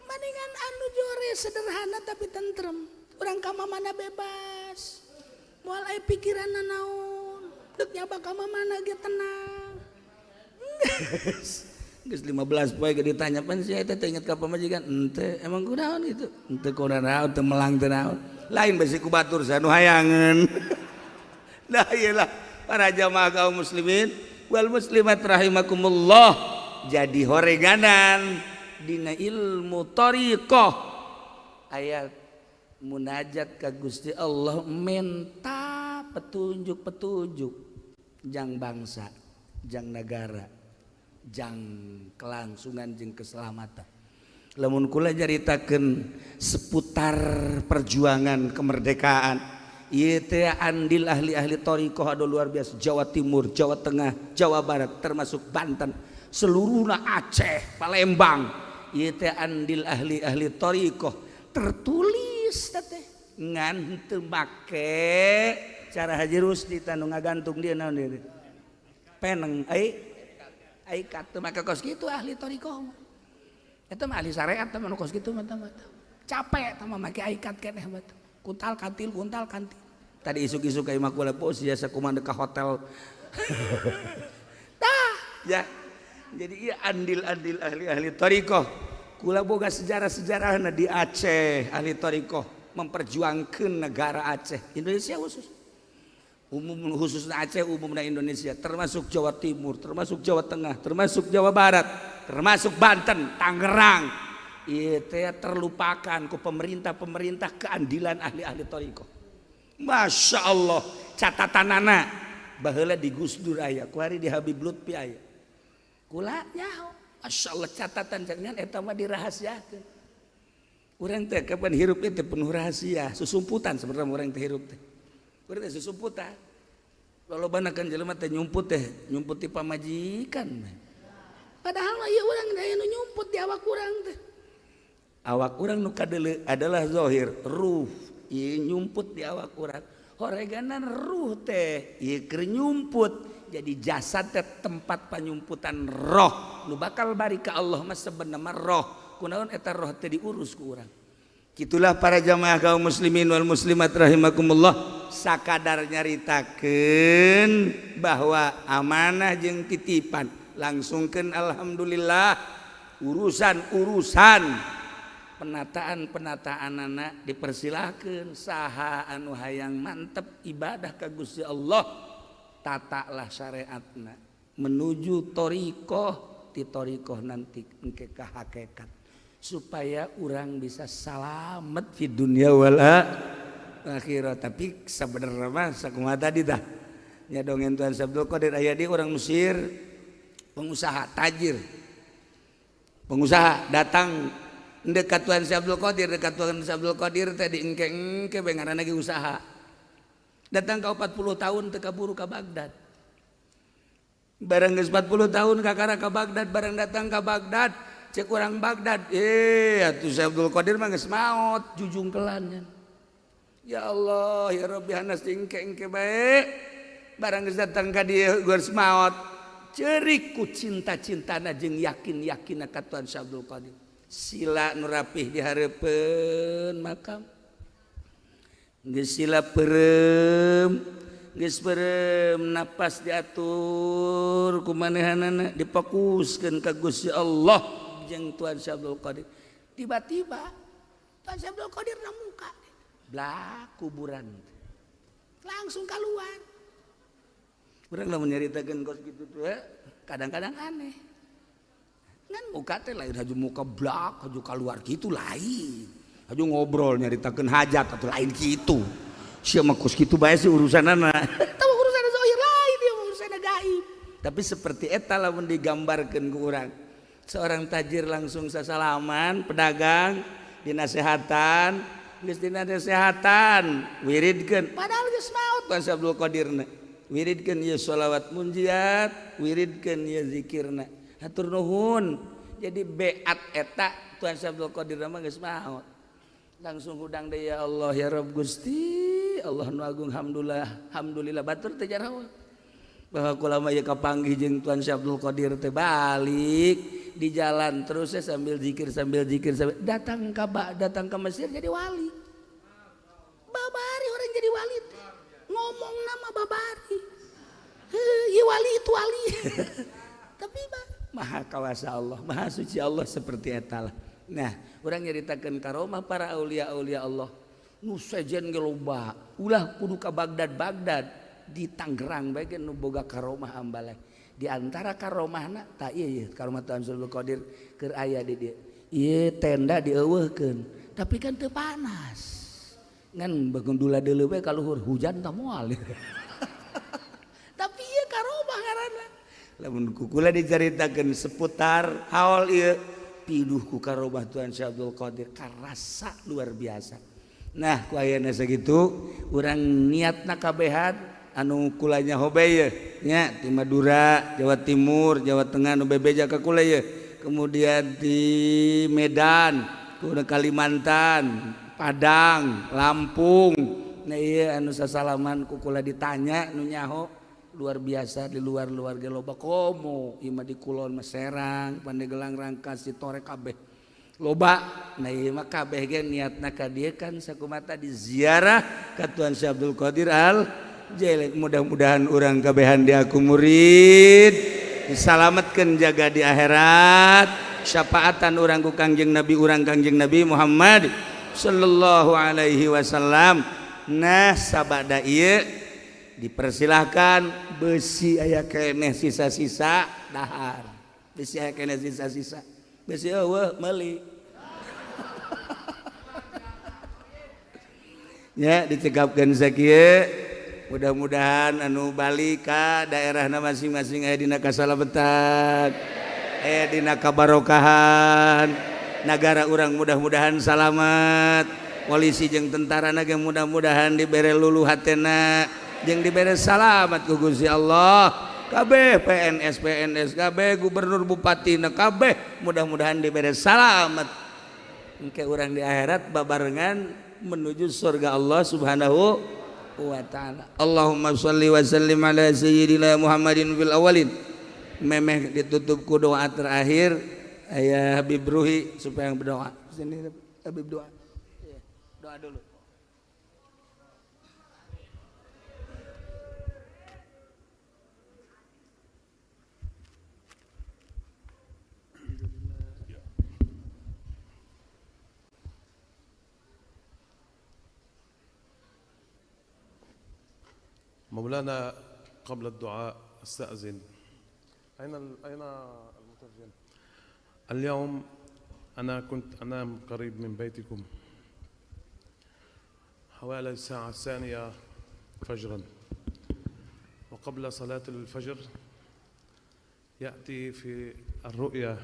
mendingan anu jore sederhana tapi tentrem urang ka mana bebas moal aya pikiran naon dek nyaba ka mana ge tenang geus 15 poe ge ditanya pan sia eta teh inget ka pamajikan henteu emang kunaon gitu henteu kunaon teu melang teu naon lain besi ku batur sanu hayangeun lah iyalah para jamaah kaum muslimin wal muslimat rahimakumullah jadi horeganan dina ilmu thariqah aya munajat ka Gusti Allah menta petunjuk-petunjuk jang bangsa jang negara jang kelangsungan jeung keselamatan lamun kula nyaritakeun seputar perjuangan kemerdekaan ieu teh andil ahli-ahli thariqah anu luar biasa Jawa Timur, Jawa Tengah, Jawa Barat termasuk Banten seluruhna Aceh, Palembang ieu teh andil ahli-ahli thariqah tertulis teh ngan teu make cara Haji Rusdi tanu ngagantung dia naon dia peneng ai kat teu make kos kitu ahli thariqah eta mah ahli syariat teh mah kos kitu mah capek tah mah make aikat keneh mah kuntal kantil tadi isuk-isuk ka imah kula pos ya sakumaha ka hotel tah ya jadi ieu andil-andil ahli-ahli thariqah kula boga sejarah-sejarahna di Aceh ahli thariqah memperjuangkan negara Aceh Indonesia khususnya Aceh umumnya Indonesia termasuk Jawa Timur termasuk Jawa Tengah termasuk Jawa Barat termasuk Banten Tangerang itu terlupakan ku pemerintah keandilan ahli-ahli thariqah Masya Allah catatanana baheula di Gus Dur aya kuari di Habib Lutfi aya kula nyaho Masya Allah catatan jangan eta mah dirahasiakeun urang teh kapan hirup teh penuh rahasia susumputan sebenarnya urang teh hirup teh urang teh susumputan lolobanakeun jelema teh nyumput ti pamajikan padahal mah ieu urang aya nu nyumput di awak urang teh awak urang nu kadeuleu adalah zahir ruh ieu nyumput di awak urang horeganan ruh teh ieu keur nyumput jadi jasad teh tempat panyumputan roh nu bakal bari ka Allah mah sebenarnya mah roh kunaon eta roh teh diurus ku urang kitulah para jamaah kaum muslimin wal muslimat rahimakumullah sakadar nyaritakeun bahwa amanah jeung titipan langsungkeun alhamdulillah urusan penataan-penataanana dipersilahkeun saha anu hayang mantep ibadah ka Gusti Allah tatalah syariatna menuju thariqah ti thariqah nanti engke ka hakikat supaya orang bisa selamat di dunia wala akhirat tapi sebenarnya mah sakumaha tadi tah nya dongen Tuan Abdul Qadir aya di orang Mesir pengusaha tajir pengusaha datang dekat Tuan Abdul Qadir teh diengke-engke bengaran lagi usaha datang ke 40 tahun teu kaburu ka Baghdad barang geus 40 tahun kakara ka Baghdad barang datang ka Baghdad cek orang Baghdad atuh Abdul Qadir mah geus maot jujung kelan ya Allah ya Rabbi hanas engke-engke bae barang geus datang ka dieu geus maot ceurik ku cinta-cintana jeung yakin-yakinna ka Tuan Abdul Qadir sila nu rapih dihareupeun makam geus sila peureum geus peureum napas diatur kumanehanana difokuskeun ka Gusti Allah jeung Tuan Abdul Qadir tiba-tiba Tuan Abdul Qadir na muka blak kuburan langsung keluar urang lamun nyaritakeun kos kitu tuh kadang-kadang aneh ngan muka teh lain haju muka blak haju keluar gitu lain haju ngobrol nyaritakeun hajat atau lain gitu sia mah kos kitu bae sih urusanana tah urusan zahir lain dia urusan gaib tapi seperti eta lamun digambarkeun ku urang seorang tajir langsung sasalaman pedagang dinasehatan geus dinasehatan wiridkeun padahal geus maot Tuan Abdul Qadirna wiridkeun ieu sholawat munjiat wiridkeun ieu zikirna hatur nuhun jadi beat eta Tuan Abdul Qadir mah geus maot langsung hudang deui ya Allah ya Rabb Gusti Allah nu agung alhamdulillah batur teh jarawa bahwa kula mah ieu kapanggih jeung Tuan Abdul Qadir teh balik di jalan terus sambil zikir sambil datang ke Mesir jadi wali babari orang jadi wali kecuali. Tapi maha kawasa Allah, maha suci Allah seperti eta lah. Nah, urang nyaritakeun karomah para aulia-aulia Allah nu sejen ge loba. Ulah kudu ka Bagdad di Tangerang bae nu boga karomah ambaleh. Di antara karomahna tah ieu karomah Tuhan Abdul Qadir keur aya di dieu. Ieu tenda dieuweuhkeun, tapi kan teu panas. Ngan bagundula deuleu bae ka luhur hujan tah moal. Tapi ieu karomah ngaranna. Lamun kukula dicaritakeun seputar haul ieu piduh ku karomah Tuhan Syekh Abdul Qadir karasa luar biasa. Nah, ku ayeuna sakitu urang niatna kabehan anu kulanya hobe ye nya ti Madura, Jawa Timur, Jawa Tengah nu bebeja ka kula ye. Kemudian di Medan, kudu Kalimantan, Padang, Lampung. Nah ieu anu sasalaman ku kula ditanya nu nyaho luar biasa di luar ge loba komo ieu mah di Kulon mah Serang, Pandeglang, Rangkas, Citore kabeh loba. Nah ieu mah kabeh ge niatna ka dieu kan sakumata di ziarah ka Tuhan Syekh Abdul Qadir Al Jailani. Mudah-mudahan urang kabehan di aku murid disalametkeun jaga di akhirat, syafaatan urang ku Kangjeng Nabi urang Kangjeng Nabi Muhammad sallallahu alaihi wasallam. Nah sabada ieu dipersilahkan besi aya keneh sisa-sisa dahar, besi aya keneh sisa-sisa besi eueuh meuli. Ya dicegapkeun sakieu, mudah-mudahan anu balik ka daerahna masing-masing aya dina kasalametan, aya dina kabarokahan, nagara urang mudah-mudahan salamet, polisi jeung tentara ge mudah-mudahan dibere luluh hatena jeung dibere salamat ku Gusti Allah. Kabeh PNS kabeh gubernur bupatina kabeh mudah-mudahan dibere salamat engke urang di akhirat babarengan menuju surga Allah Subhanahu wa taala. Allahumma shalli wa sallim ala sayyidina Muhammadin fil awalin. Memeh ditutup ku doa terakhir aya Habib Ruhi supaya berdoa. Sini Habib doa. Doa dulu. مولانا قبل الدعاء استأذن. أين المترجم؟ اليوم أنا كنت أنام قريب من بيتكم حوالي الساعة 2 فجرا، وقبل صلاة الفجر يأتي في الرؤيا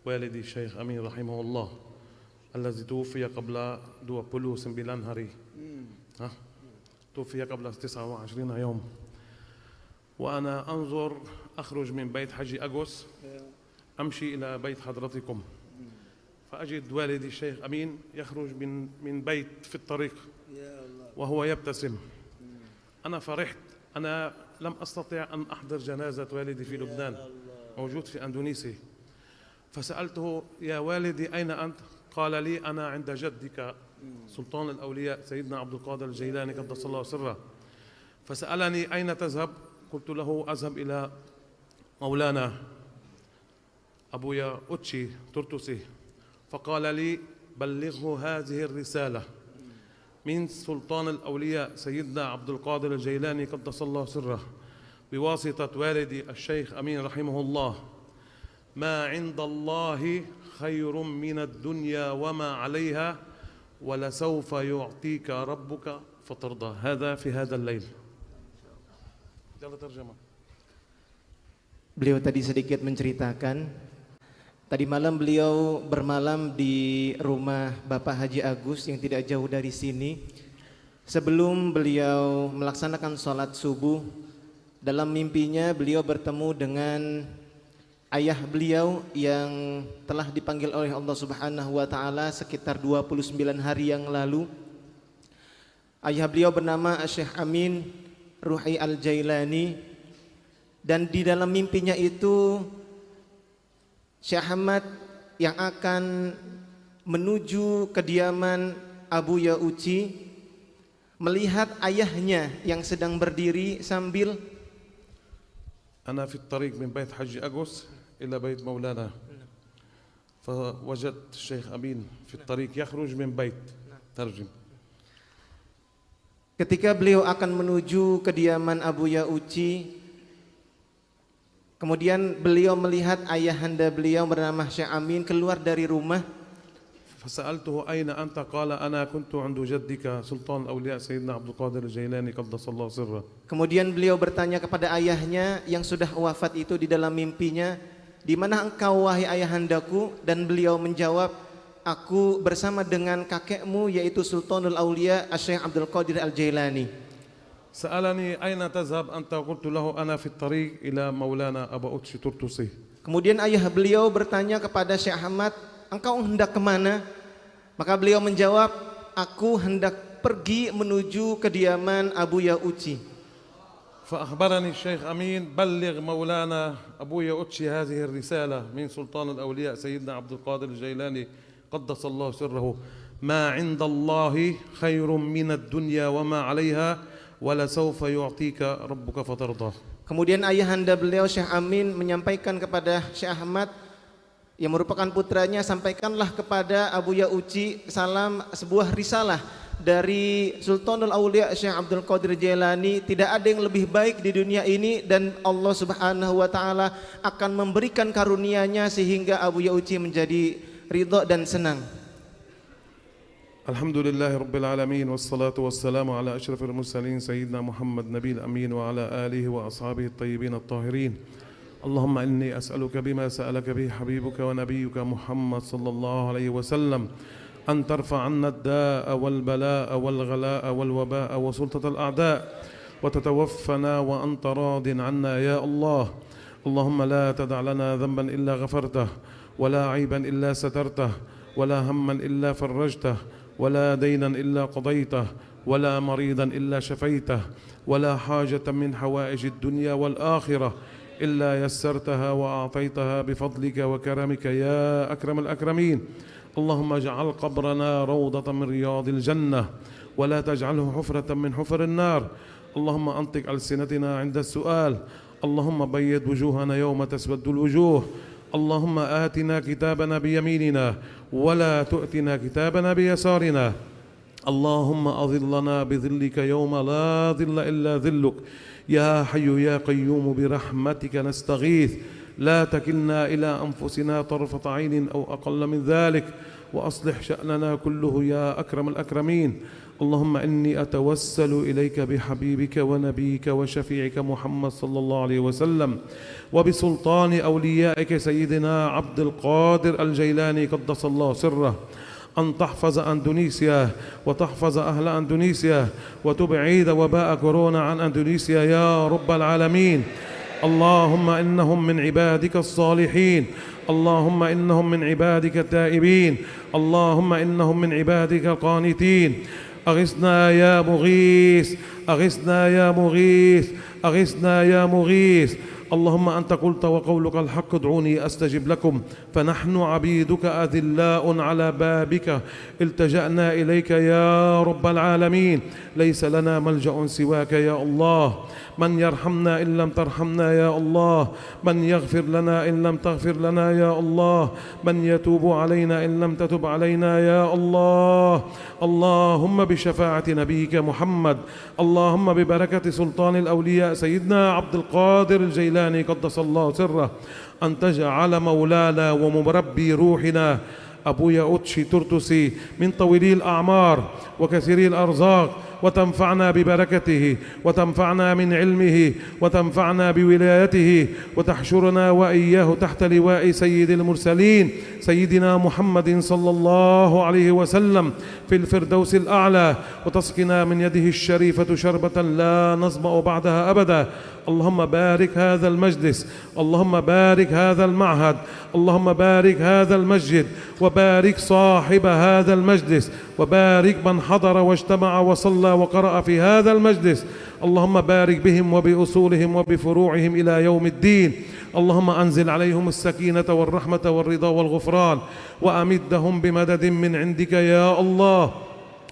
والدي الشيخ أمين رحمه الله الذي توفي قبل 29 hari. توفي قبل 29 يوم، وأنا أنظر أخرج من بيت حجي أغوس أمشي إلى بيت حضرتكم، فأجد والدي الشيخ أمين يخرج من بيت في الطريق وهو يبتسم. أنا فرحت، أنا لم أستطع أن أحضر جنازة والدي في لبنان، موجود في أندونيسيا، فسألته يا والدي أين أنت؟ قال لي أنا عند جدك سلطان الأولياء سيدنا عبد القادر الجيلاني قدس الله سره. فسألني أين تذهب؟ قلت له أذهب إلى مولانا أبويا أوتشي ترتسي. فقال لي بلغه هذه الرسالة من سلطان الأولياء سيدنا عبد القادر الجيلاني قدس الله سره بواسطة والدي الشيخ أمين رحمه الله: ما عند الله خير من الدنيا وما عليها ولسوف يعطيك ربك فترضى. هذا في هذا الليل. Jalan terjemah. Beliau tadi sedikit menceritakan, tadi malam beliau bermalam di rumah Bapak Haji Agus yang tidak jauh dari sini. Sebelum beliau melaksanakan sholat subuh, dalam mimpinya beliau bertemu dengan ayah beliau yang telah dipanggil oleh Allah Subhanahu wa taala sekitar 29 hari yang lalu. Ayah beliau bernama Syekh Amin Ruhi Al-Jailani, dan di dalam mimpinya itu Syekh Ahmad yang akan menuju kediaman Abu Yauci melihat ayahnya yang sedang berdiri sambil أنا في الطريق من بيت حج أغوس إلى بيت مولانا، فوجدت الشيخ أمين في الطريق يخرج من بيت. ترجم. Ketika beliau akan menuju kediaman Abu Ya'uci, kemudian beliau melihat ayahanda beliau bernama Syekh Amin keluar dari rumah. فسألته أين أنت؟ قال أنا كنت عند جدك سلطان الأولياء سيدنا عبد القادر الجيلاني قدس الله سره. Kemudian beliau bertanya kepada ayahnya yang sudah wafat itu di dalam mimpinya, di mana engkau wahai ayahandaku? Dan beliau menjawab, aku bersama dengan kakekmu yaitu Sultanul Aulia Syekh Abdul Qadir Al-Jailani. سألني أين تذهب أنت؟ قلت له أنا في الطريق إلى مولانا أبا أوتشي ترتسي. Kemudian ayah beliau bertanya kepada Syekh Ahmad, engkau hendak kemana? Maka beliau menjawab, aku hendak pergi menuju kediaman Abu Ya'uci. فأخبرني الشيخ أمين بلغ مولانا أبو يأوتشي هذه الرسالة من سلطان الأولياء سيدنا عبد القادر الجيلاني قدس الله سره: ما عند الله خير من الدنيا وما عليها ولسوف يعطيك ربك فترضى. Kemudian ayahanda beliau Syekh Amin menyampaikan kepada Syekh Ahmad yang merupakan putranya, sampaikanlah kepada Abu Ya'uci salam sebuah risalah dari Sultanul Aulia Syekh Abdul Qadir Jailani, tidak ada yang lebih baik di dunia ini dan Allah Subhanahu wa taala akan memberikan karunia-Nya sehingga Abu Ya'uci menjadi ridha dan senang. Alhamdulillah Rabbil Alamin, wassalatu wassalamu ala ashrafil mursalin Sayyidina Muhammad Nabil Amin wa ala alihi wa ashabihi at-tayyibin at-tahirin. Allahumma inni as'aluka bima sa'alaka bihi habibuka wa nabiyyuka Muhammad sallallahu alaihi wasallam an tarfa 'anna ad-da'a wal bala'a wal ghala'a wal waba'a wa sultatal a'da' wa tatawaffana wa anta radin 'anna ya Allah. Allahumma la tada' lana dhanban illa ghafartah wa la 'ayban illa satartah wa la hamman illa farajtah ولا دينا إلا قضيته ولا مريضا إلا شفيته ولا حاجة من حوائج الدنيا والآخرة إلا يسرتها وأعطيتها بفضلك وكرمك يا أكرم الأكرمين. اللهم اجعل قبرنا روضة من رياض الجنة ولا تجعله حفرة من حفر النار. اللهم أنطق ألسنتنا عند السؤال. اللهم بيض وجوهنا يوم تسود الوجوه. اللهم آتنا كتابنا بيميننا ولا تؤتنا كتابنا بيسارنا. اللهم أظلنا بظلك يوم لا ظل إلا ظلك. يا حي يا قيوم برحمتك نستغيث لا تكلنا إلى أنفسنا طرفة عين أو أقل من ذلك وأصلح شأننا كله يا أكرم الأكرمين. اللهم إني أتوسل إليك بحبيبك ونبيك وشفيعك محمد صلى الله عليه وسلم وبسلطان أوليائك سيدنا عبد القادر الجيلاني قدس الله سره أن تحفظ أندونيسيا وتحفظ أهل أندونيسيا وتبعد وباء كورونا عن أندونيسيا يا رب العالمين. اللهم إنهم من عبادك الصالحين. اللهم إنهم من عبادك التائبين. اللهم إنهم من عبادك القانتين. أغثنا يا مغيث. أغثنا يا مغيث. أغثنا يا مغيث. اللهم أنت قلت وقولك الحق ادعوني أستجب لكم فنحن عبيدك أذلاء على بابك التجأنا إليك يا رب العالمين. ليس لنا ملجأ سواك يا الله. من يرحمنا إن لم ترحمنا يا الله. من يغفر لنا إن لم تغفر لنا يا الله. من يتوب علينا إن لم تتب علينا يا الله. اللهم بشفاعة نبيك محمد. اللهم ببركة سلطان الأولياء سيدنا عبد القادر الجيلاني قدس الله سره أن تجعل مولانا ومربي روحنا أبو يأوتشي ترتسي من طويلي الأعمار وكثيري الأرزاق وتنفعنا ببركته وتنفعنا من علمه وتنفعنا بولايته وتحشرنا وإياه تحت لواء سيد المرسلين سيدنا محمد صلى الله عليه وسلم في الفردوس الأعلى وتسقنا من يده الشريفة شربة لا نظمأ بعدها أبدا. اللهم بارك هذا المجلس. اللهم بارك هذا المعهد. اللهم بارك هذا المسجد وبارك صاحب هذا المجلس وبارك من حضر واجتمع وصلى وقرأ في هذا المجلس. اللهم بارك بهم وبأصولهم وبفروعهم إلى يوم الدين. اللهم أنزل عليهم السكينة والرحمة والرضا والغفران وأمدهم بمدد من عندك يا الله.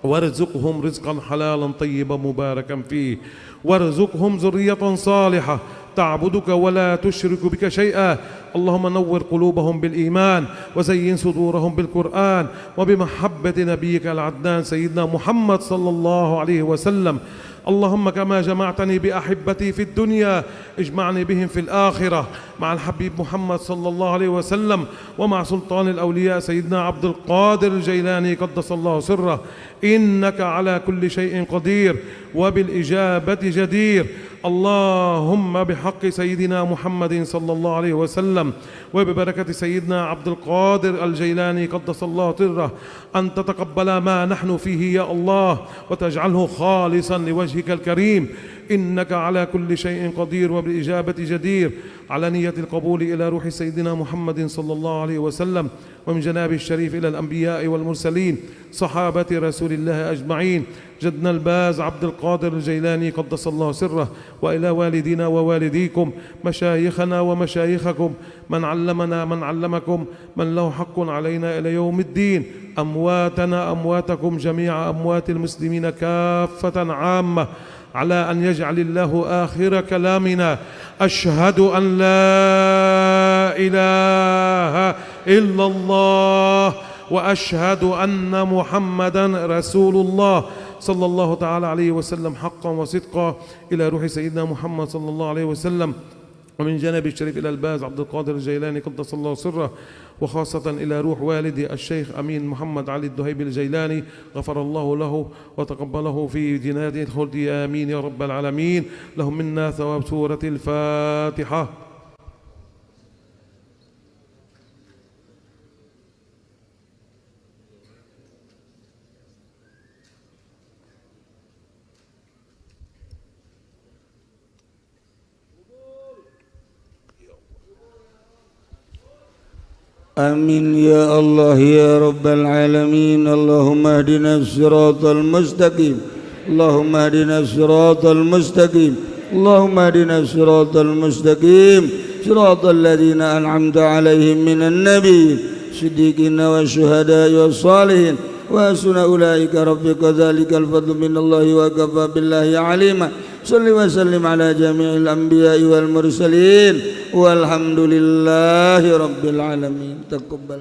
وارزقهم رزقا حلالا طيبا مباركا فيه. وارزقهم ذرية صالحة تعبدك ولا تشرك بك شيئا. اللهم نور قلوبهم بالإيمان وزين صدورهم بالقرآن وبمحبة نبيك العدنان سيدنا محمد صلى الله عليه وسلم. اللهم كما جمعتني بأحبتي في الدنيا اجمعني بهم في الآخرة مع الحبيب محمد صلى الله عليه وسلم ومع سلطان الأولياء سيدنا عبد القادر الجيلاني قدس الله سره. إنك على كل شيء قدير وبالإجابة جدير. اللهم بحق سيدنا محمد صلى الله عليه وسلم وببركة سيدنا عبد القادر الجيلاني قدس الله سره أن تتقبل ما نحن فيه يا الله وتجعله خالصا لوجهك الكريم. إنك على كل شيء قدير وبالإجابة جدير. على نية القبول إلى روح سيدنا محمد صلى الله عليه وسلم ومن جناب الشريف إلى الأنبياء والمرسلين صحابة رسول الله أجمعين، جدنا الباز عبد القادر الجيلاني قدس الله سره، وإلى والدينا ووالديكم، مشايخنا ومشايخكم، من علمنا من علمكم، من له حق علينا إلى يوم الدين، أمواتنا أمواتكم، جميع أموات المسلمين كافة عامة، على أن يجعل الله آخر كلامنا أشهد أن لا إله إلا الله وأشهد أن محمدا رسول الله صلى الله تعالى عليه وسلم حقا وصدقا. إلى روح سيدنا محمد صلى الله عليه وسلم ومن جانب الشريف إلى الباز عبد القادر الجيلاني قدس الله سره، وخاصة إلى روح والدي الشيخ أمين محمد علي الدهيبي الجيلاني غفر الله له وتقبله في جنات الخلد آمين يا رب العالمين. لهم منا ثواب سورة الفاتحة. آمين يا الله يا رب العالمين. اللهم اهدنا الصراط المستقيم، اللهم اهدنا الصراط المستقيم، اللهم اهدنا الصراط المستقيم، صراط الذين أنعمت عليهم من النبيين الصديقين والشهداء والصالحين وحسن أولئك رفيقا. ذلك الفضل من الله وكفى بالله عليما. صل وسلم على جميع الأنبياء والمرسلين والحمد لله رب العالمين. تقبل